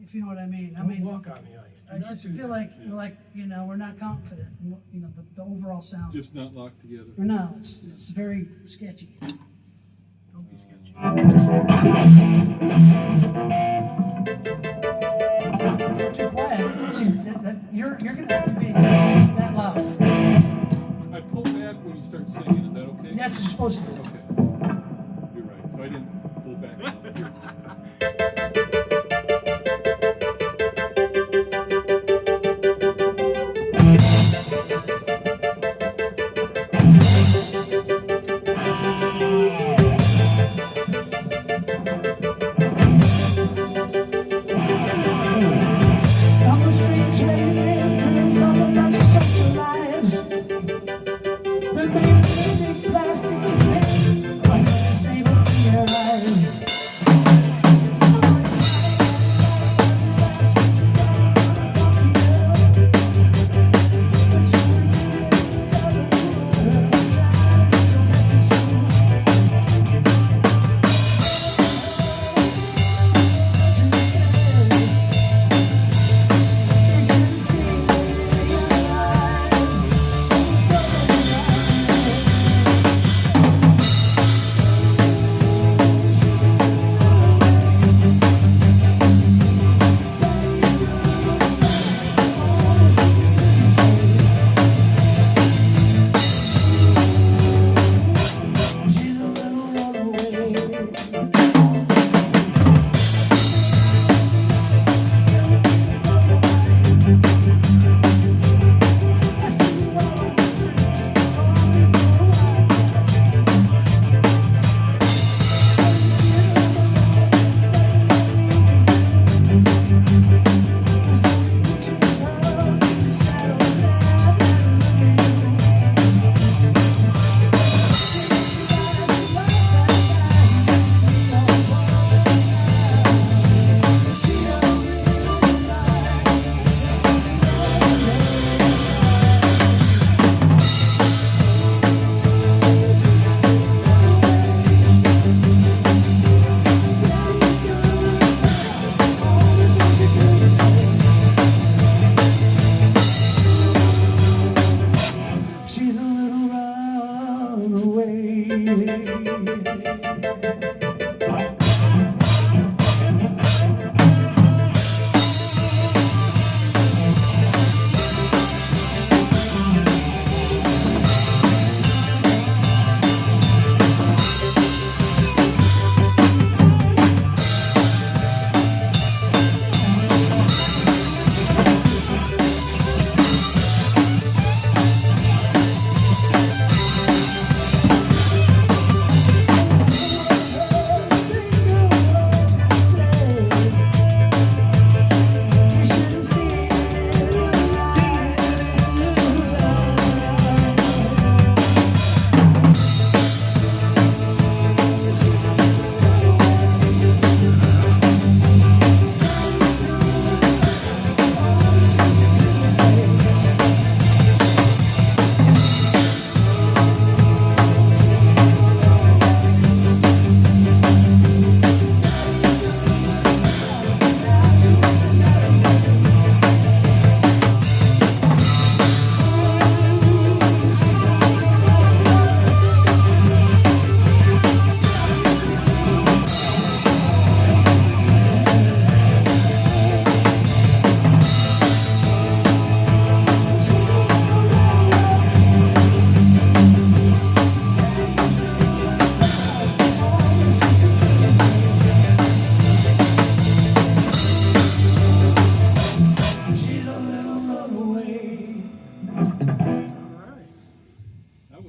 if you know what I mean. I Don't mean, walk on the ice. Do I not just do feel that. like we're like, we're not confident in, the overall sound. Just not locked together. Or no, it's very sketchy. Don't be sketchy. You're too quiet. See, you're gonna have to be that loud. I pull back when you start singing, is that okay? That's what you're supposed to do. Okay. You're right, so I didn't pull back enough. On the streets raining, girls talking about your social lives. We're made of big plastic and paint.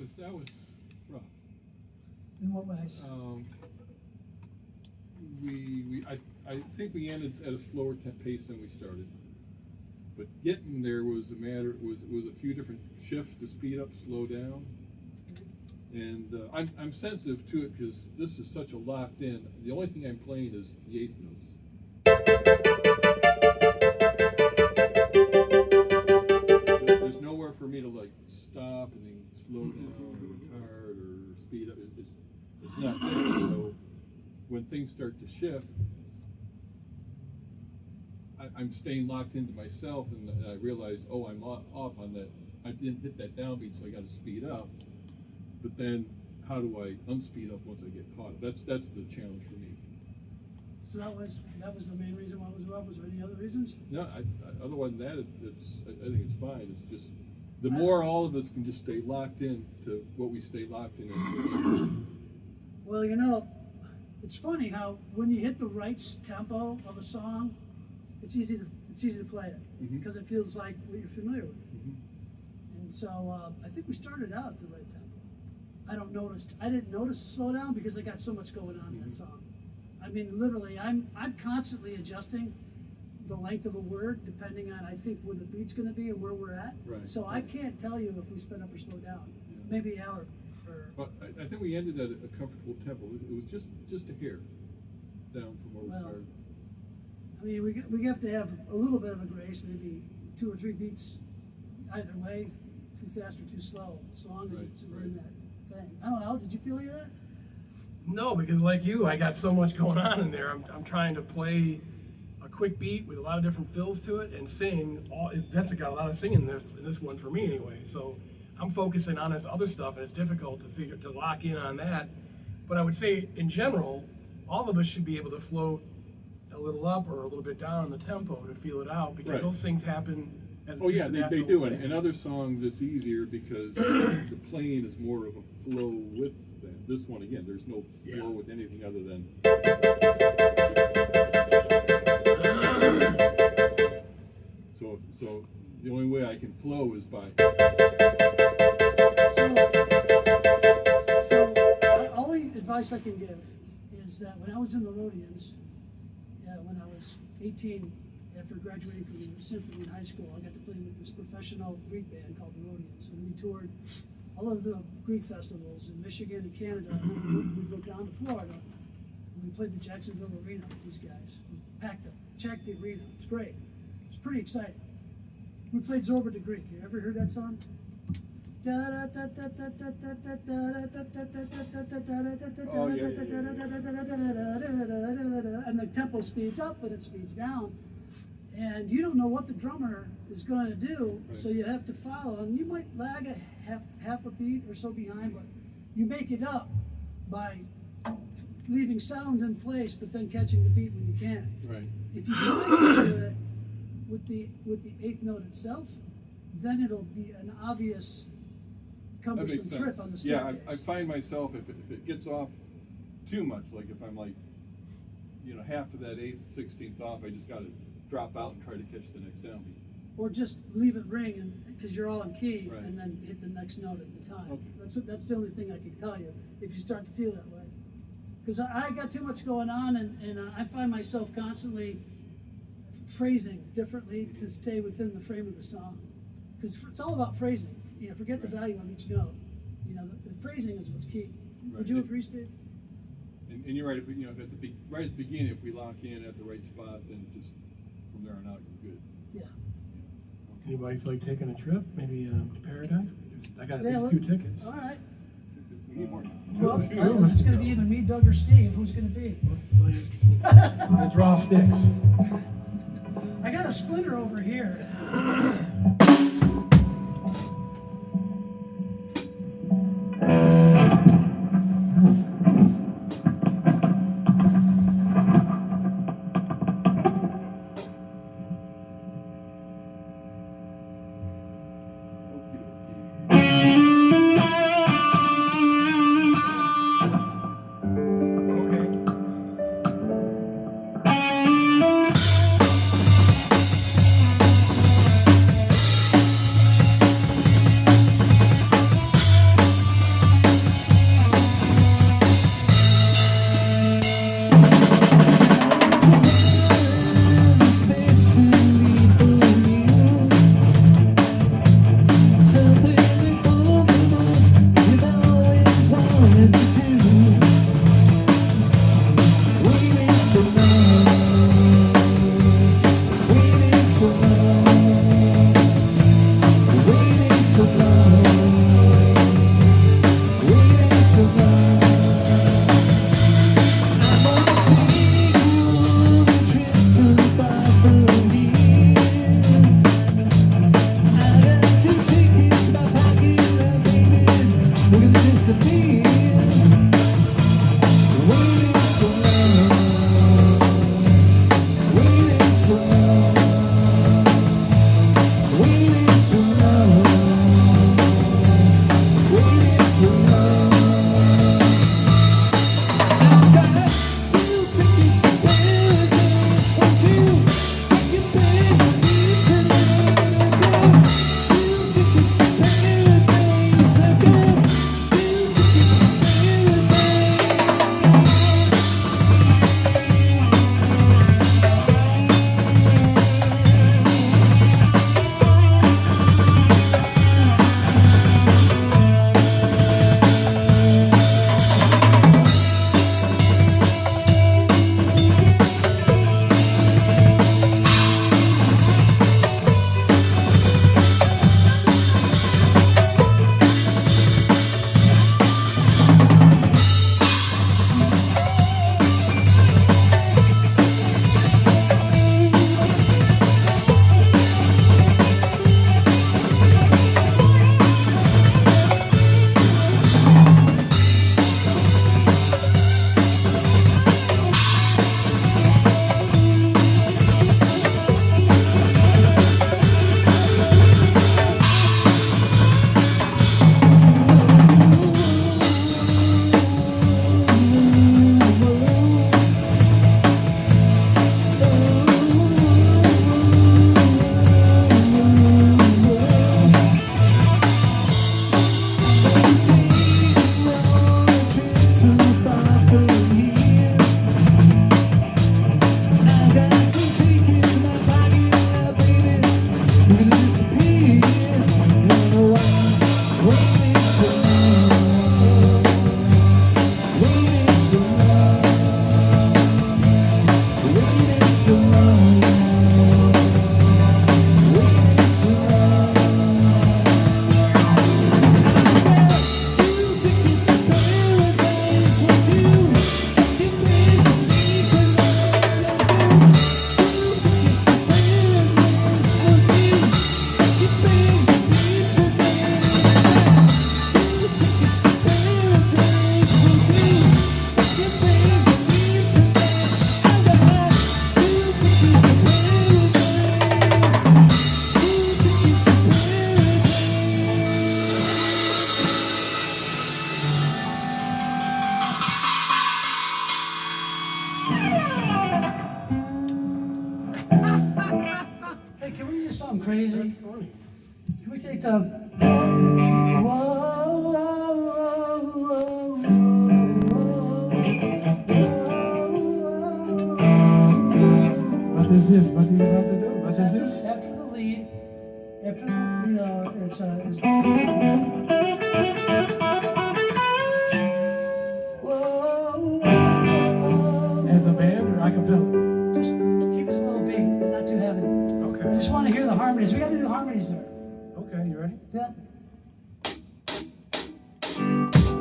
was rough. In what ways? I think we ended at a slower pace than we started. But getting there was was a few different shifts to speed up, slow down. And I'm sensitive to it because this is such a locked in. The only thing I'm playing is the eighth notes. There's nowhere for me to like stop and then slow down or retard or speed up. It's not there. So when things start to shift, I'm staying locked into myself, and I realize, oh, I'm off on that. I didn't hit that downbeat, so I got to speed up. But then, how do I unspeed up once I get caught? That's the challenge for me. So that was the main reason why it was rough. Was there any other reasons? No, otherwise than that, I think it's fine. It's just the more all of us can just stay locked in to what we stay locked in. Well, you know, it's funny how when you hit the right tempo of a song, it's easy to play it because it feels like what you're familiar with. And so I think we started out at the right tempo. I didn't notice a slowdown because I got so much going on in that song. I mean, literally, I'm constantly adjusting the length of a word depending on I think where the beat's going to be and where we're at. Right. So I can't tell you if we sped up or slowed down. Yeah. Maybe hour. But I think we ended at a comfortable tempo. It was just a hair down from where we started. I mean, we have to have a little bit of a grace, maybe 2 or 3 beats either way, too fast or too slow, as long as it's in that thing. I don't know, Al, did you feel any of that? No, because like you, I got so much going on in there. I'm trying to play a quick beat with a lot of different fills to it and sing. That's got a lot of singing in this one for me anyway. So I'm focusing on this other stuff, and it's difficult to lock in on that. But I would say in general, all of us should be able to float a little up or a little bit down in the tempo to feel it out, because those things happen as Oh just yeah, a they natural do. thing. In other songs, it's easier because the playing is more of a flow with that. This one, again, there's no flow with anything other than. So the only way I can flow is by. So all the advice I can give is that when I was in the Rhodians, when I was 18, after graduating from the symphony in high school, I got to play with this professional Greek band called the Rhodians, and we toured all of the Greek festivals in Michigan and Canada. And we'd go down to Florida, and we played the Jacksonville Arena with these guys. We checked the arena. It was great. It was pretty exciting. We played Zorba the Greek. You ever heard that song? And the tempo speeds up and it speeds down, and you don't know what the drummer is going to do, so you have to follow. And you might lag a half a beat or so behind, but you make it up by leaving sound in place, but then catching the beat when you can. Right. If you don't do it with the eighth note itself, then it'll be an obvious That makes cumbersome trip sense. on the Yeah, staircase. I find myself if it gets off too much, like if I'm like, half of that 8th, 16th off, I just gotta drop out and try to catch the next downbeat. Or just leave it ring, and because you're all in key, Right. and then hit the next note at the time. Okay. That's the only thing I can tell you if you start to feel that way. Because I got too much going on, and I find myself constantly phrasing differently to stay within the frame of the song. Because it's all about phrasing. Forget the value of each note. The phrasing is what's key. Would Right. you agree, Steve? And you're right. If we, if right at the beginning, if we lock in at the right spot, then just from there on out, you're good. Yeah. Anybody feel like taking a trip? Maybe to Paradise? I got Yeah, these 2 tickets. All right. We need more. Well, it's going to be either me, Doug, or Steve. Who's going to be? The draw sticks. I got a splinter over here. Okay. disappear. Waiting so long, waiting so long, waiting so long, waiting so long. I've got 2 tickets to paradise for 2. Pack your bags and leave tonight. I've got 2 tickets to paradise. I've got 2 tickets to paradise. Hey, can we do something crazy? That's funny. Can we take the whoa, What is this? What are you about to do? What is this? after the lead, after the, you know, it's whoa, As a band or a cappella? just keep us a little beat, but not too heavy. I Okay. just want to hear the harmonies. We got to do harmonies there. Okay, you ready? Yeah.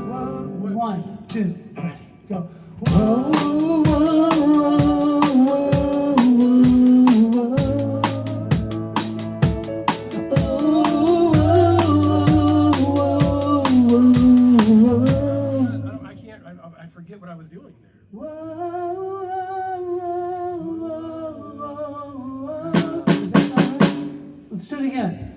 Whoa, 1, 2, ready, go. I can't. I forget what I was doing there. Let's do it again.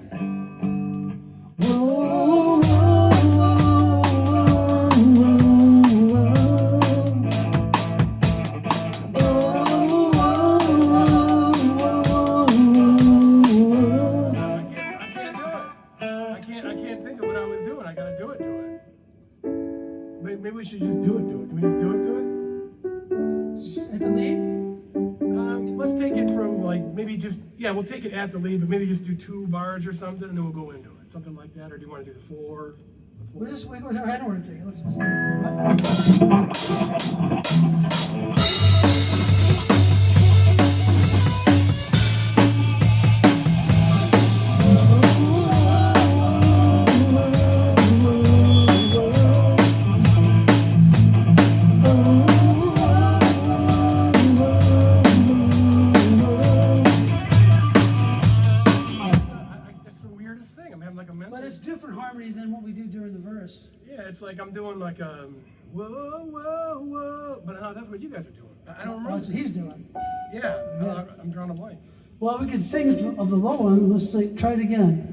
I can't think of what I was doing. I gotta do it. Maybe we should just do it. Can we just do it? Just at the lead. Let's take it from like maybe just we'll take it at the lead, but maybe just do 2 bars or something, and then we'll go into it, something like that. Or do you want to do the 4? We'll just wait. I know where to take it. Let's That's the weirdest thing. I'm having like a mental. But it's different harmony than what we do during the verse. Yeah, it's like I'm doing like whoa, whoa, whoa, but that's what you guys are doing. I don't Oh, remember. that's what he's doing. Yeah, no, I'm drawing a blank. Well, we could think of the low one. Let's like, try it again.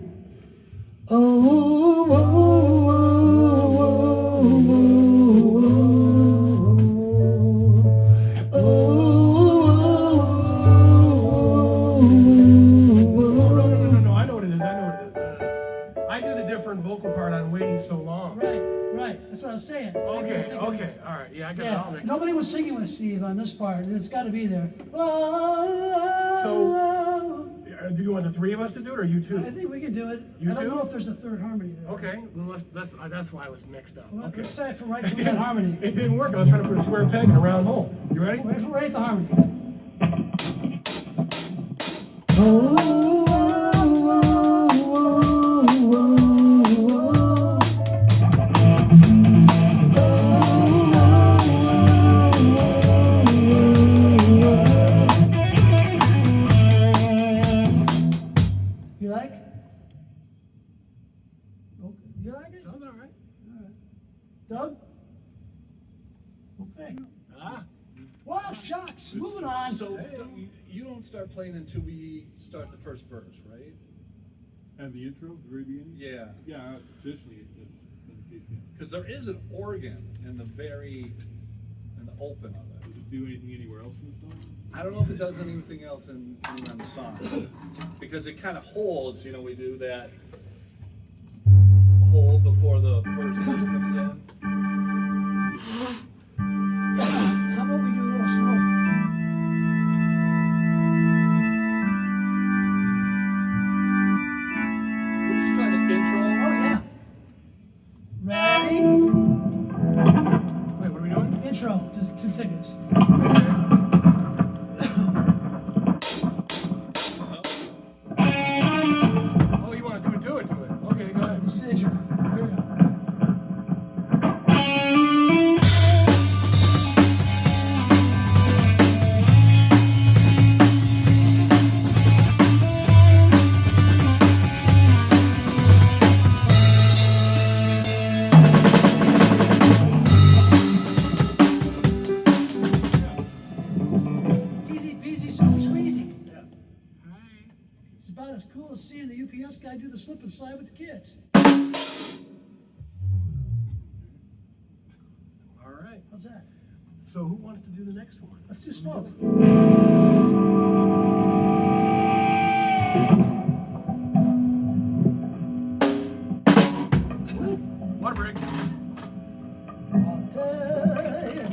Oh, oh, oh, oh, oh, No, I know what it is. I do the different vocal part on Waiting So Long. Right. That's what I was saying. Okay, all right. Yeah, I got it all Yeah, mixed up. nobody was singing with Steve on this part, and it's got to be there. Do you want the three of us to do it, or you two? I think we can do it. You I don't too? know if there's a third harmony there. Okay, well, that's why I was mixed up. Well, Okay. let's try it from right to that harmony. It didn't work. I was trying to put a square peg in a round hole. You ready? Wait for right to harmony. You like? Okay. You like it? Sounds all right. Doug? Okay. Ah, Wow, shucks. Moving on. So you don't start playing until we start the first verse, right? And the intro, the very beginning? Yeah. Yeah, traditionally, it's been the case, yeah. Because there is an organ in the open of it. Does it do anything anywhere else in the song? I don't know if it does anything else anywhere in the song, because it kind of holds. You know, we do that hold before the first verse comes in. How about we do a little slow? Can we just try the intro? Oh, yeah. Ready? wait, what are we doing? Intro. Just 2 seconds. Oh, you want to do it to it. Okay, go ahead. Signature. Here we go. Easy peasy, so squeezy. It's about as cool as seeing the UPS guy do the slip and slide with the kids. All right. How's that? So who wants to do the next one? Let's do smoke. Water break. I'll tell ya.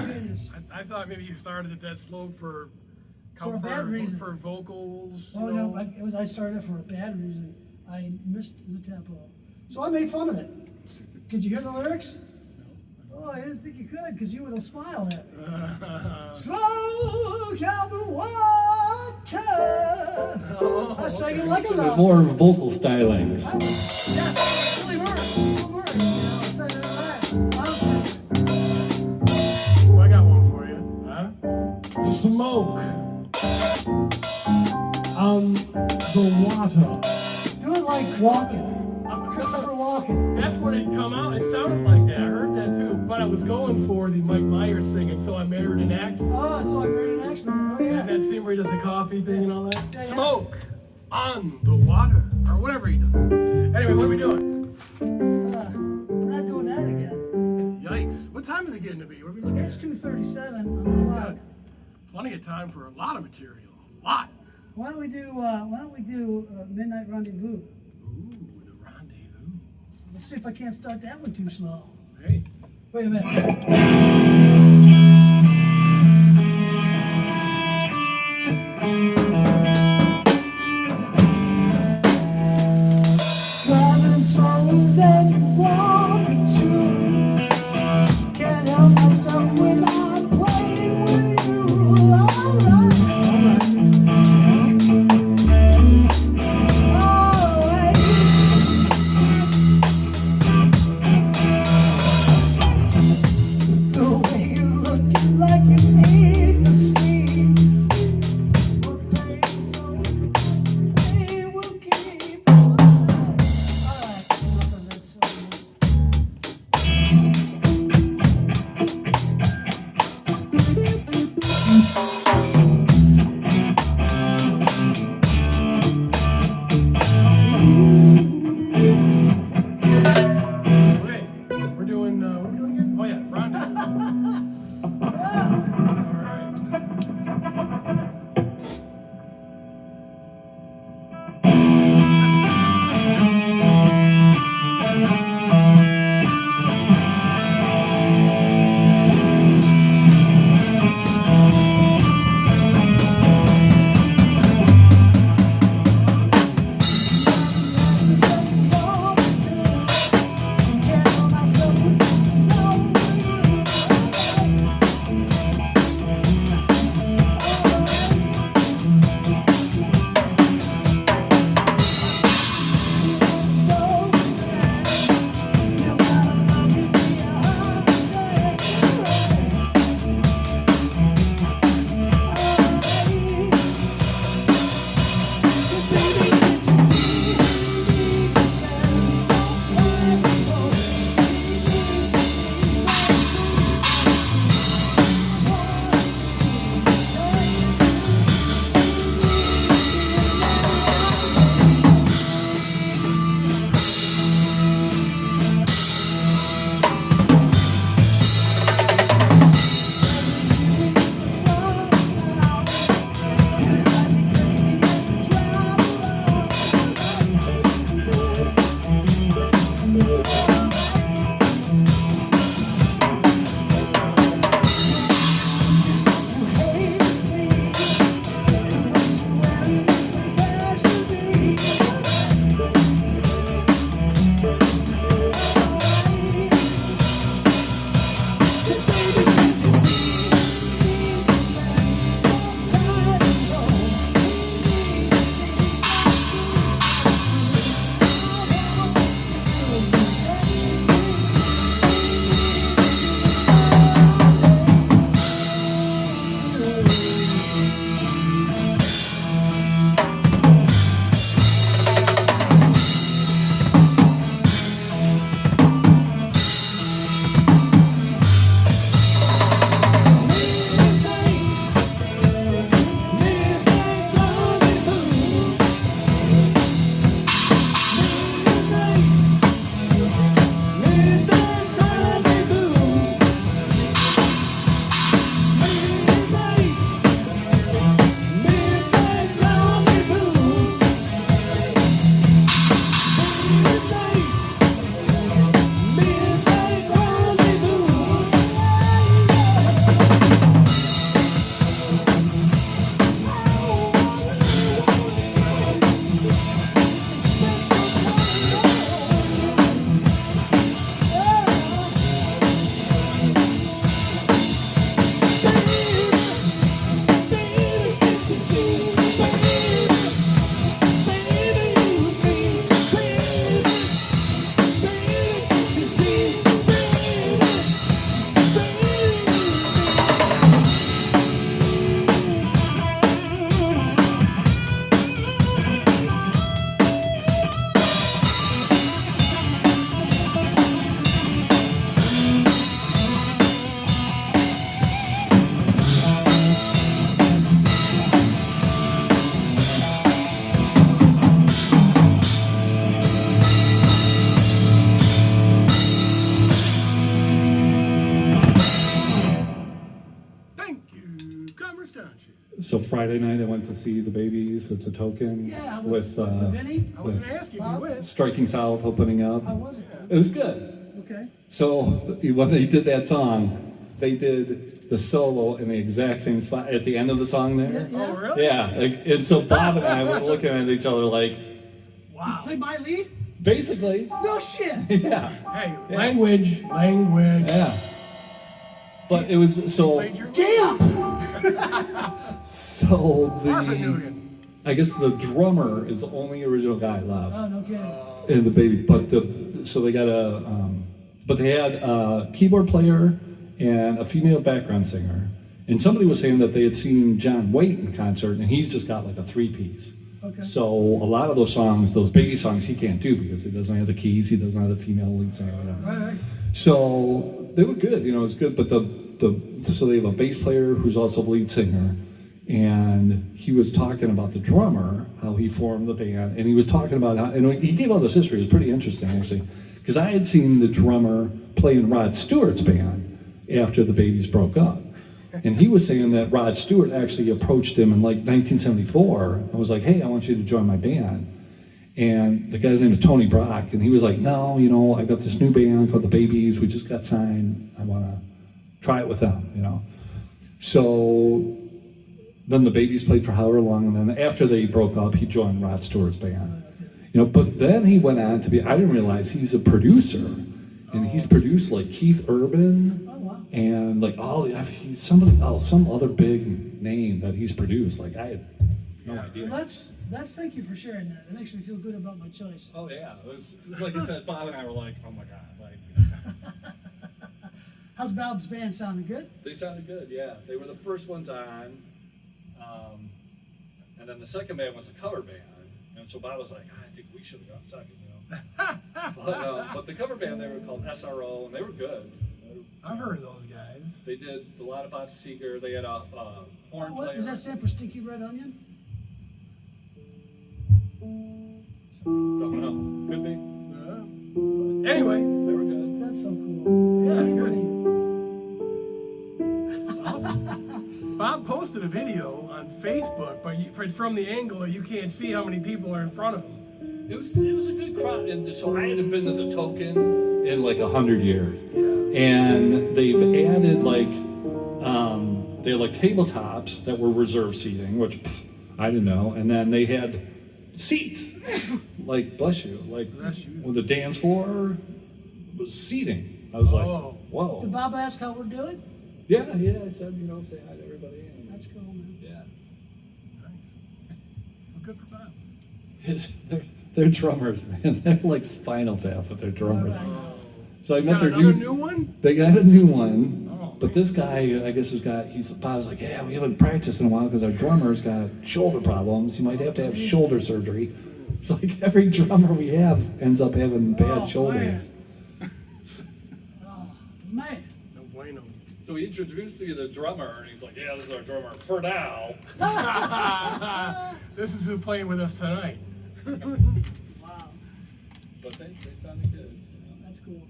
goodness. I thought maybe you started at that slow for For a bad comfort, reason. for vocals. Oh, no, I started for a bad reason. I missed the tempo. So I made fun of it. Could you hear the lyrics? Oh, I didn't think you could, because you would have smiled at me. Smoke out the water. I sang it like a There's love. more vocal stylings. Yeah, really worked. It worked. You know, I said it right. Honestly. Ooh, I got one for you. Huh? Smoke on the water. Do it like walking. Christopher Walken. That's when it come out. It sounded like that. I heard that too. But I was going for the Mike Myers singing, so I married an accent. Oh, it's like great in action. Oh, And yeah. that scene where he does the coffee thing and all that. Yeah, yeah. Smoke on the water. Or whatever he does. Anyway, what are we doing? We're not doing that again. Yikes. What time is it getting to be? What are we looking It's at? 2:37 on the clock. Plenty of time for a lot of material. A lot. Why don't we do Midnight Rendezvous? Ooh, the rendezvous. Let's see if I can't start that one too slow. Hey. Wait a minute. Driving slower than you want me to. Can't help myself when I'm playing with you. Alright. The way you're looking like you need to sleep. We're paying so much, we will keep. Alright, enough of this. So Friday night I went to see the Babies at the Token Yeah, with Vinny. I was with gonna ask you if you went. Striking South opening up. How was it? It was good. Okay. So when they did that song, they did the solo in the exact same spot at the end of the song there. Oh, really? Yeah, like, and so Bob and I were looking at each other like, Wow. Play my lead? basically, No shit. yeah, Hey, Yeah. language. yeah. But it was so. Played your Damn. So Marvin Newton. I guess the drummer is the only original guy left Oh, no kidding. in the Babies, but so they got but they had a keyboard player and a female background singer, and somebody was saying that they had seen John Waite in concert, and he's just got like a 3-piece. Okay. So a lot of those songs, those Baby songs, he can't do because he doesn't have the keys, he doesn't have the female lead singer. Right, right. So they were good, it was good. But so they have a bass player who's also the lead singer, and he was talking about the drummer, how he formed the band, and he was talking about how, and he gave all this history. It was pretty interesting actually, because I had seen the drummer play in Rod Stewart's band after the Babies broke up, and he was saying that Rod Stewart actually approached him in like 1974 and was like, "Hey, I want you to join my band." And the guy's name is Tony Brock, and he was like, "No, I got this new band called the Babies. We just got signed. I want to try it with them, So then the Babies played for however long, and then after they broke up, he joined Rod Stewart's band. But then he went on to be, I didn't realize he's a producer, and he's produced like Keith Urban, Oh, wow. and like he's somebody else, some other big name that he's produced. Like I had no idea. Well, that's thank you for sharing that. It makes me feel good about my choice. Oh yeah, it was like I said, Bob and I were like, oh my god, like How's Bob's band sounding good? they sounded good. Yeah, they were the first ones on, and then the second band was a cover band, and so Bob was like, I think we should have gone second, but the cover band, they were called SRO, and they were good. I've heard of those guys. They did a lot about Seeger. They had a horn What player. does that stand for? Stinky Red Onion? Don't know. Could be. Anyway, They were good. That's so cool. Yeah, Anybody- Bob posted a video on Facebook, but from the angle that you can't see how many people are in front of him. It was a good crowd, and so I hadn't been to the Token in like 100 years, and they've added like they had like tabletops that were reserved seating, which I didn't know, and then they had seats, like bless you, like with the dance floor was seating. I was like, Oh. whoa, Did Bob ask how we're doing? yeah. I said say hi to everybody. And, That's cool, man. yeah. Nice. Well, good for Bob. They're drummers, man. They're like Spinal Tap, but they're drummers. I know. So I met Got their another new one? They got a new one, Oh, but this guy, I guess, Bob's like, yeah, we haven't practiced in a while because our drummer's got shoulder problems. You might have to have shoulder surgery. So like every drummer we have ends up having bad Oh, shoulders. Oh, man. No bueno. So he introduced me to the drummer, and he's like, yeah, this is our drummer for now. This is who's playing with us tonight. Wow. But they sounded good. That's cool.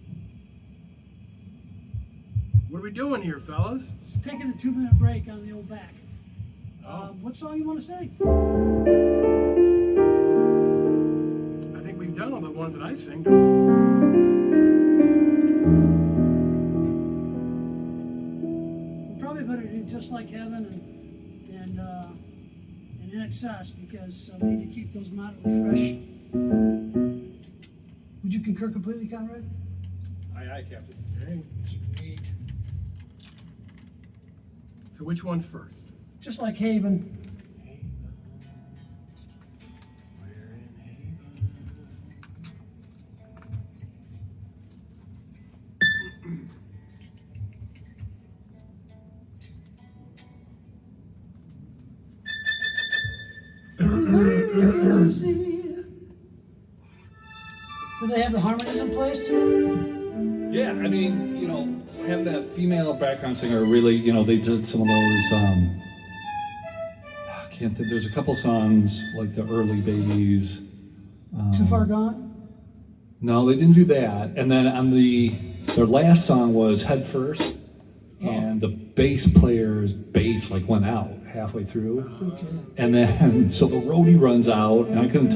What are we doing here, fellas? Just taking a 2-minute break on the old back. What song you want to sing? I think we've done all the ones that I sing. We probably better do Just Like Heaven and In Excess because we need to keep those moderately fresh. Would you concur completely, Conrad? Aye, Captain. Okay. Sweet. So which one's first? Just Like Haven. Do they have the harmonies in place too? Yeah, I mean, have that female background singer really, they did some of those, I can't think, there's a couple songs like the early Babies. Too Far Gone? No, they didn't do that. And then on their last song was Head First. and the bass player's bass like went out halfway through. Okay. And then, so the roadie runs out, and I couldn't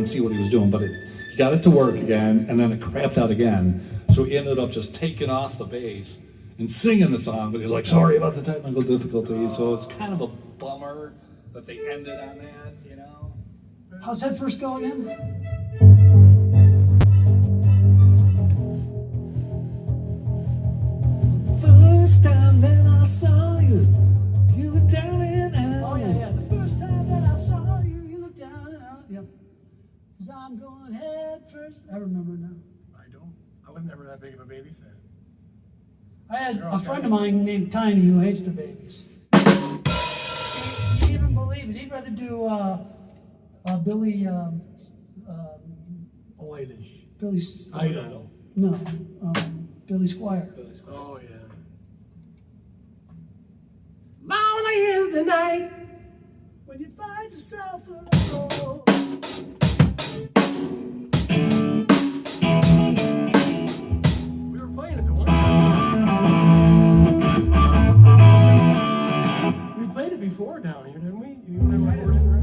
see what he was doing, but he got it to work again, and then it crapped out again. So he ended up just taking off the bass and singing the song, but he was like, sorry about the technical difficulties. So it's kind of a bummer that they ended on that, you know? How's that first go again? First time that I saw you, you were down and out. Oh, yeah. The first time that I saw you, you looked down and out. Yep. 'Cause I'm going head first. I remember now. I don't. I was never that big of a Babies fan. I had You're a okay. friend of mine named Tiny who hates the Babies. You even believe it? He'd rather do Billy. Eilish. Billy. Idol. No, Billy Squire. Oh yeah. Lonely is the night. When you find yourself alone. We were playing it the one. We played it before down here, didn't we? You remember horsing around?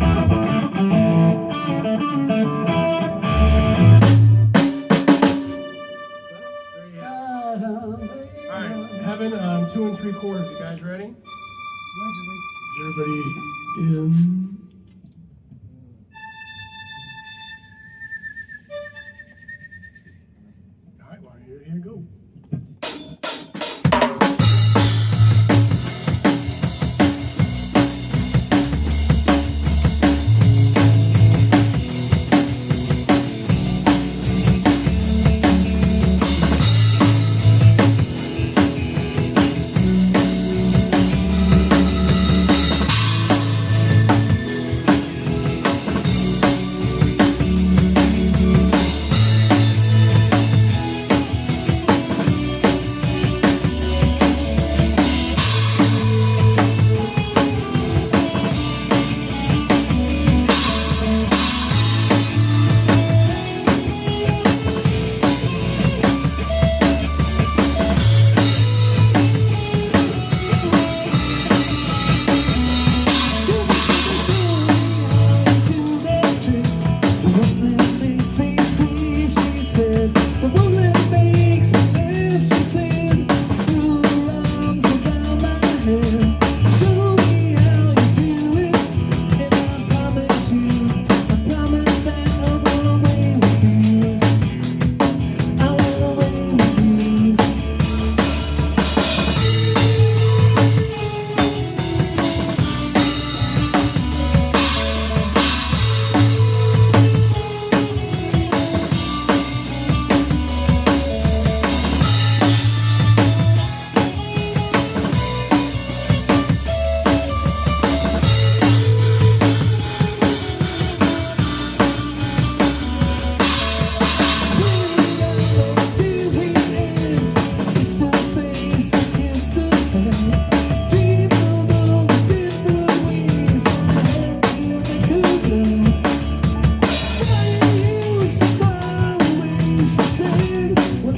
There you have it. All right, Heaven, 2 3/4. You guys ready? Allegedly. Is everybody in? All right, well, here you go.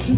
To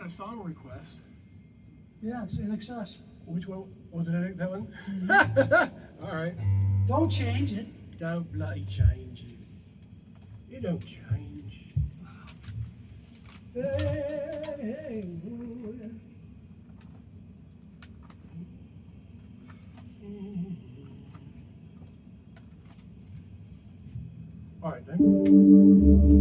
a song request. Yeah, it's in excess. Which one was it? That one? All right. Don't change it. Don't bloody change it. You don't change. Hey, All right then.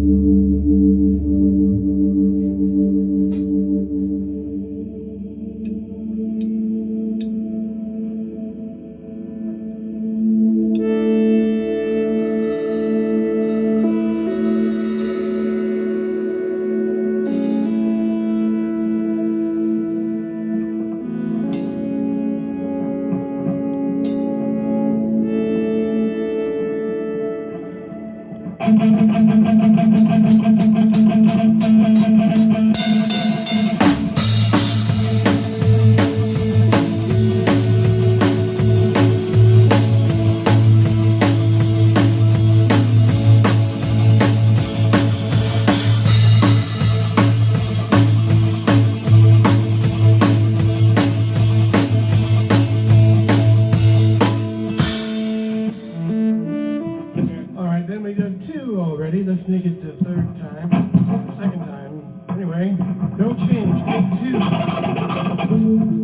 All right, then we did two already. Let's make it the third time, the second time. Anyway, don't change. Take two.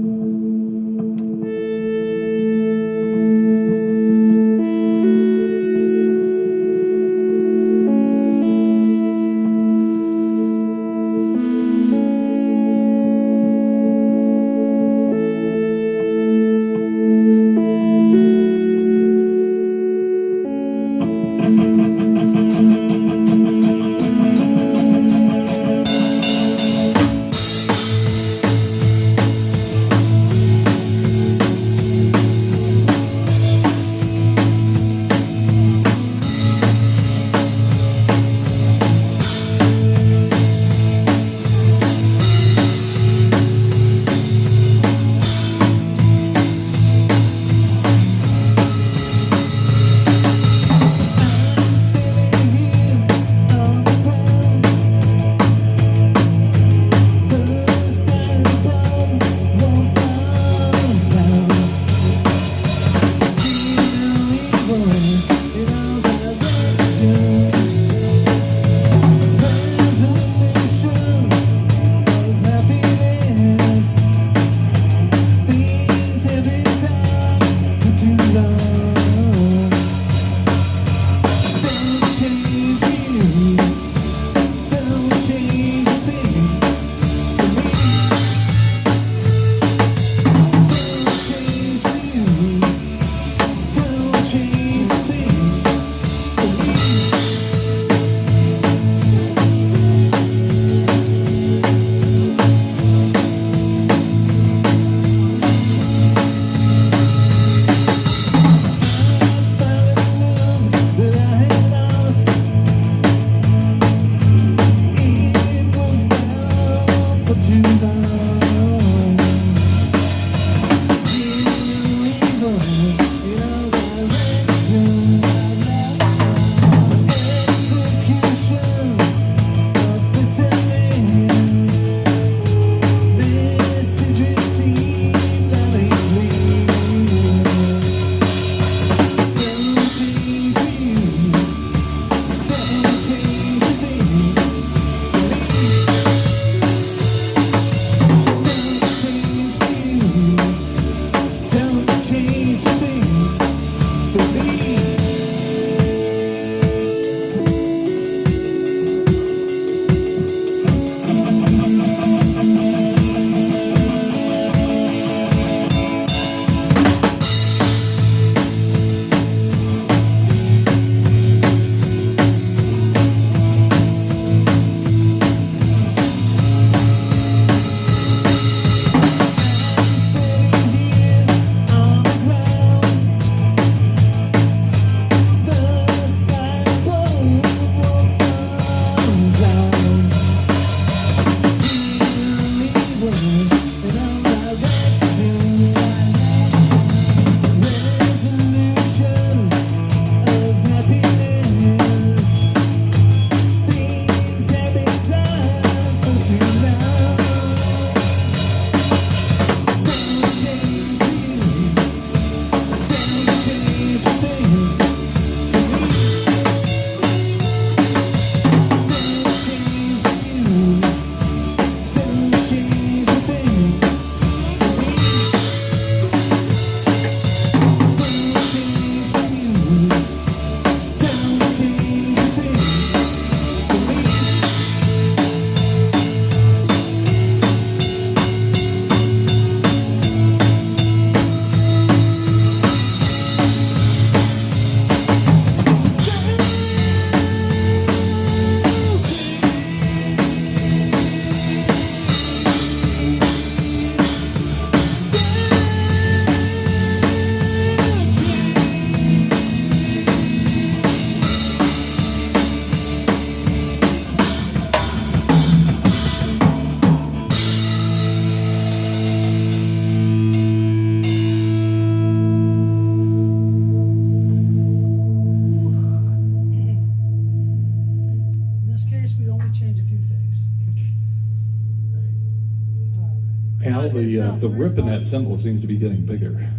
Al, the rip in that symbol seems to be getting bigger.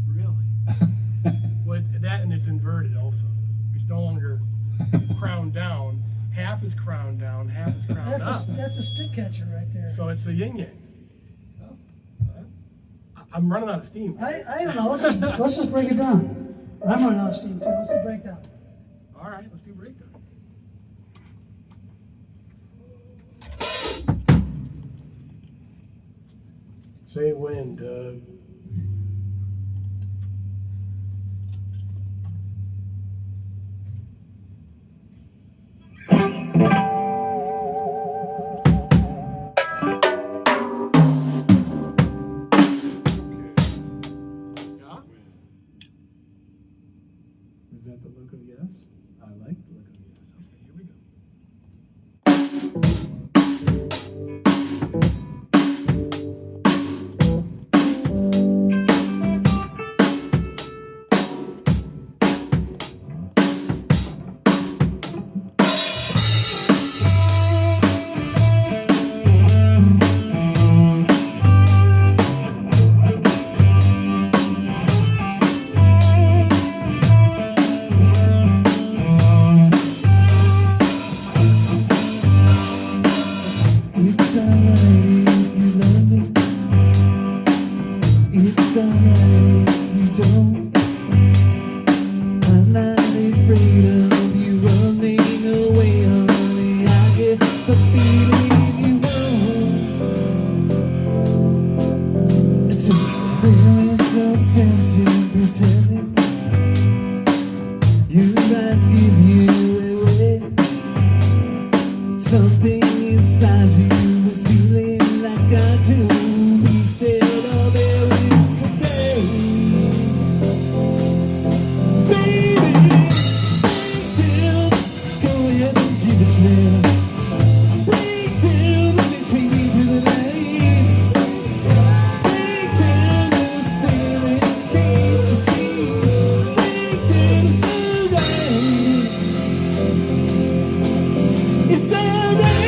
Really? Well, that and it's inverted also. It's no longer crowned down. Half is crowned down, half is crowned up. That's a stick catcher right there. So it's a yin yang. I'm running out of steam. I don't know, let's just break it down. I'm running out of steam too, let's do breakdown. All right, let's do breakdown. Say when, Doug. Yeah? Is that the look of yes? I like the look of yes. Okay, here we go. It's alright if you love me. It's alright if you don't. I'm not afraid of you running away, honey. I get the feeling you won't. So there is no sense in pretending. Your eyes give you away. Something inside you was feeling like I do. We said all there is to say. Baby, break down, go ahead and give it to me. Break down, let me take you through the night. Break down, no staying, can't you see? Break down, it's alright. It's alright.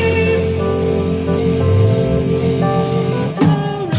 It's alright.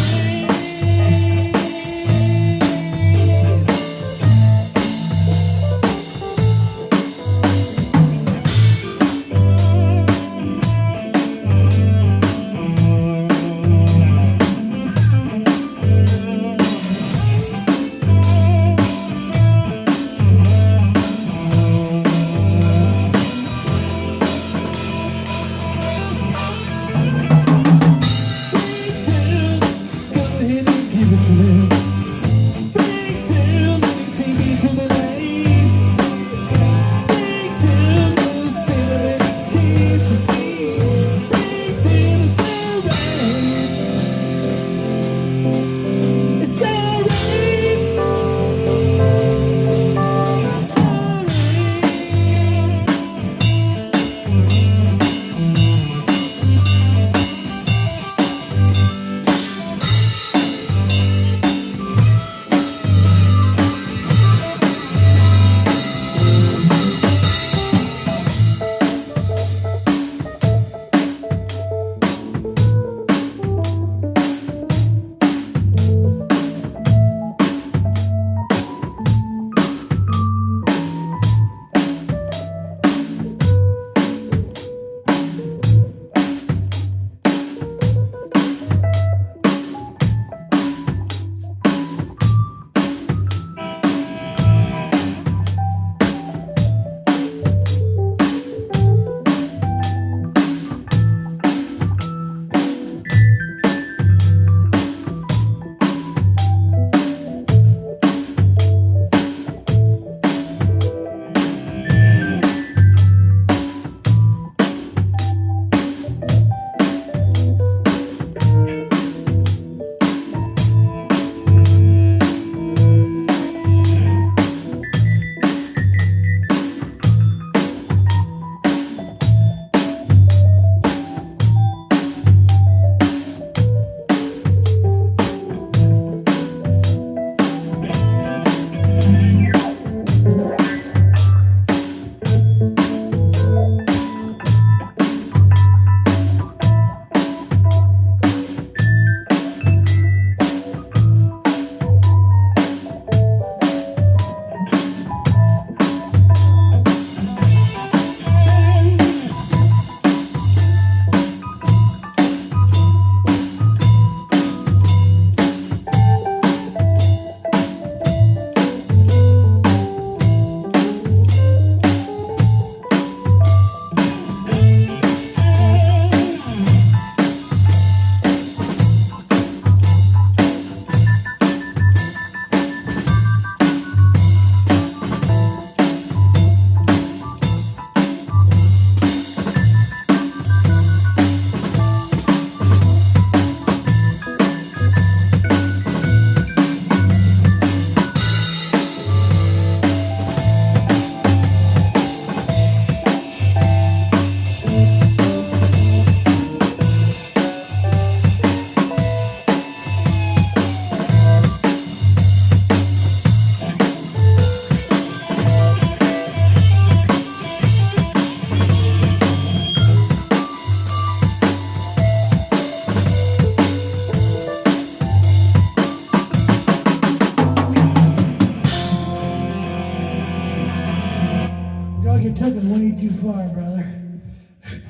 way too far, brother.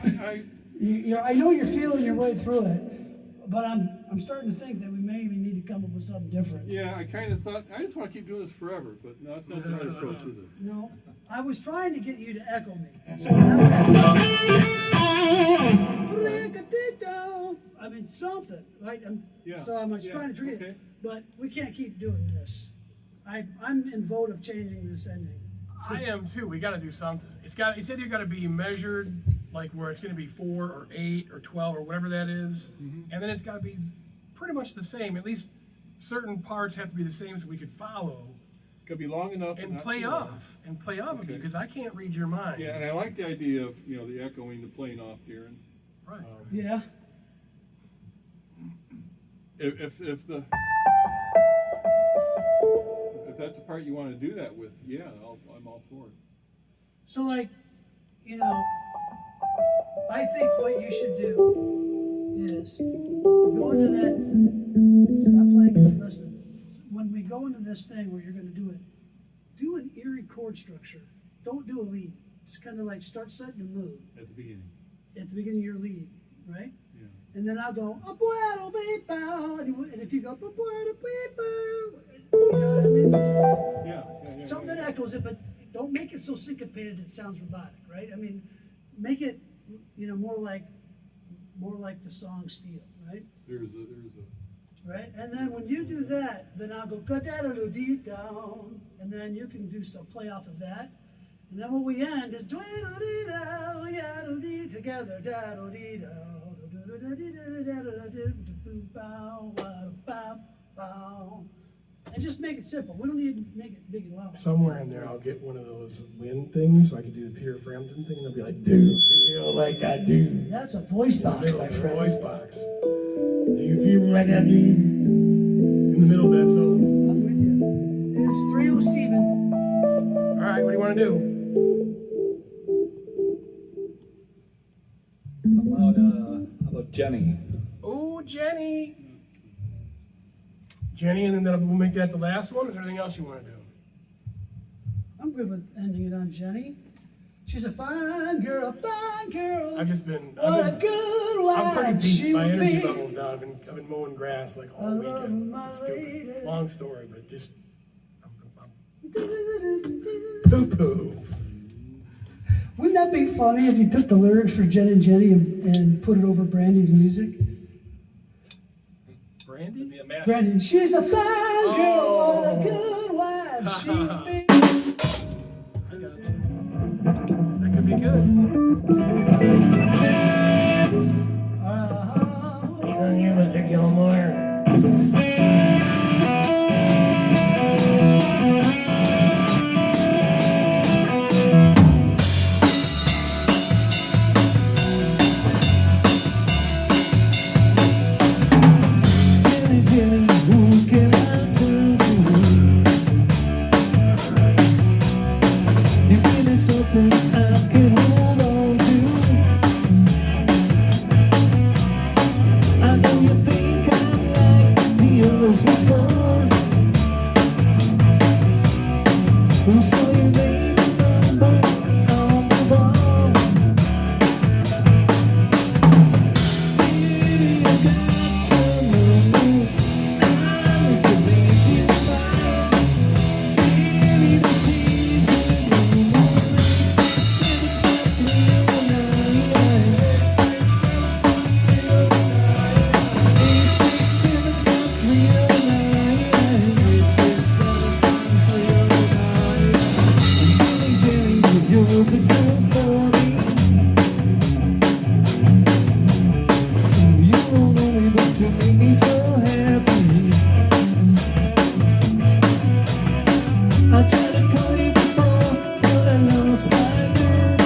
I, I know you're feeling your way through it, but I'm starting to think that we maybe need to come up with something different. yeah, I kind of thought, I just want to keep doing this forever, but no, it's not the right approach, is it? No, I was trying to get you to echo me. So I mean something, right? Yeah, So I was yeah, trying to treat okay. it, but we can't keep doing this. I'm in vote of changing this ending. I am too. We got to do something. It's either got to be measured, like where it's going to be 4 or 8 or 12 or whatever that is, and then it's got to be pretty much the same. At least certain parts have to be the same so we could follow Could be long enough. but and not play too long. off of you Okay. because I can't read your mind. Yeah, and I like the idea of, the echoing, the playing off here, and Right. Yeah. if that's the part you want to do that with, yeah, I'm all for it. So like, I think what you should do is go into that. Stop playing and listen. When we go into this thing where you're going to do it, do an eerie chord structure. Don't do a lead. Just kind of like start setting the mood At the beginning, at the beginning of your lead, right? yeah. And then I'll go, "A puedo be bow," and if you go, "A puedo be bow," you know what I mean? Yeah. Something that echoes it, but don't make it so syncopated it sounds robotic, right? I mean, make it, more like the songs feel, right? There's a, Right? And then when you do that, then I'll go ka-da-da-doo-dee down, and then you can do some play off of that. And then when we end is doo-doo-dee-dow, ya-doo-dee together, da-doo-dee-dow, do-doo-doo-dee-da-da-da-doo-bow-wow-bow-bow. And just make it simple. We don't need to make it big and loud. Somewhere in there, I'll get one of those wind things so I can do the Peter Frampton thing. They'll be like, "Do you feel like I do?" That's a voice box, Middle my of the friend. voice box. Do you feel like I do? In the middle of that song. I'm with you. It is 307. All right, what do you want to do? How about Jenny? Oh, Jenny. Jenny, and then we'll make that the last one. Is there anything else you want to do? I'm good with ending it on Jenny. She's a fine girl, I've just been. What a good wife I'm pretty she deep. My would energy be. levels down. I've been mowing grass like all weekend. my It's stupid. lady. Long story, but just poo poo. Wouldn't that be funny if you took the lyrics for Jen and Jenny and put it over Brandy's music? Brandy? Be a master. Brandy, she's a fine girl, what a good wife she would be. I got it. That could be good. Even you, Mr. Gilmore. Jenny, Jenny, who can I turn to? You give me something I can hold on to. I know you think I'm like the others before. Who saw your name and number on the wall? Jenny, I got to know. I can make you mine. Jenny, the change will be more. 867-309. Jenny, you're the girl for me. You don't know me, but you make me so happy. I tried to call you before, but I lost my nerve.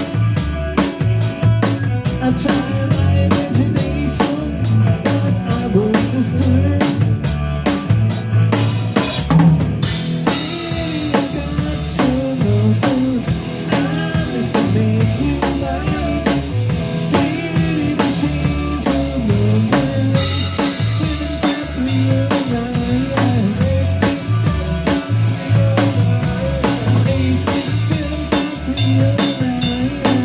I tried my imagination, but I was disturbed. Jenny, I got your number. I need to make you mine. Jenny, the change your number. 867-309.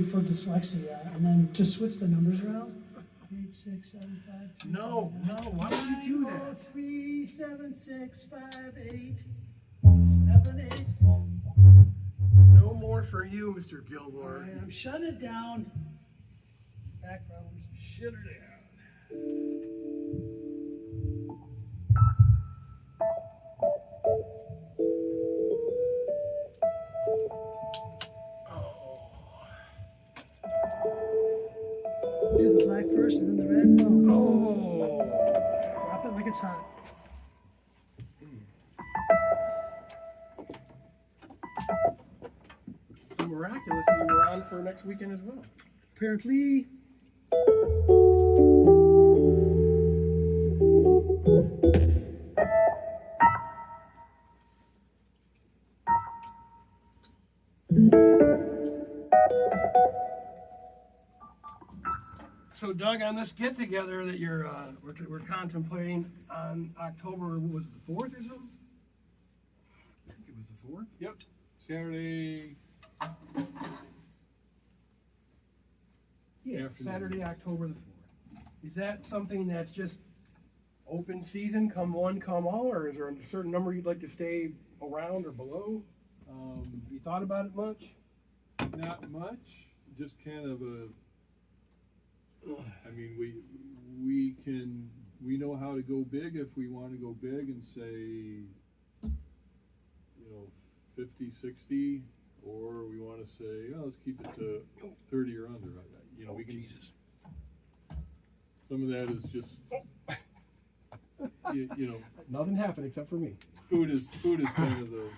specifically for dyslexia, and then just switch the numbers around. 8, 6, 7, 5, 3. No, why would you do that? 3, 7, 6, 5, 8, 7, 8. No more for you, Mr. All Gilmore. right, I'm shutting it down. Back problems. Shut her down. Do the black first and then the red. Boom. Oh. Drop it like it's hot. So miraculously, we're on for next weekend as well. Apparently. So Doug, on this get together that we're contemplating on October, was it the 4th or something? I think it was the 4th. Yep, Saturday. Yeah, Afternoon. Saturday, October the 4th. Is that something that's just open season, come one, come all, or is there a certain number you'd like to stay around or below? Have you thought about it much? Not much, just kind of a, I mean, we know how to go big if we want to go big and say, 50, 60, or we want to say, let's keep it to 30 or under. We can. Some of that is just, Nothing happened except for me. food is kind of the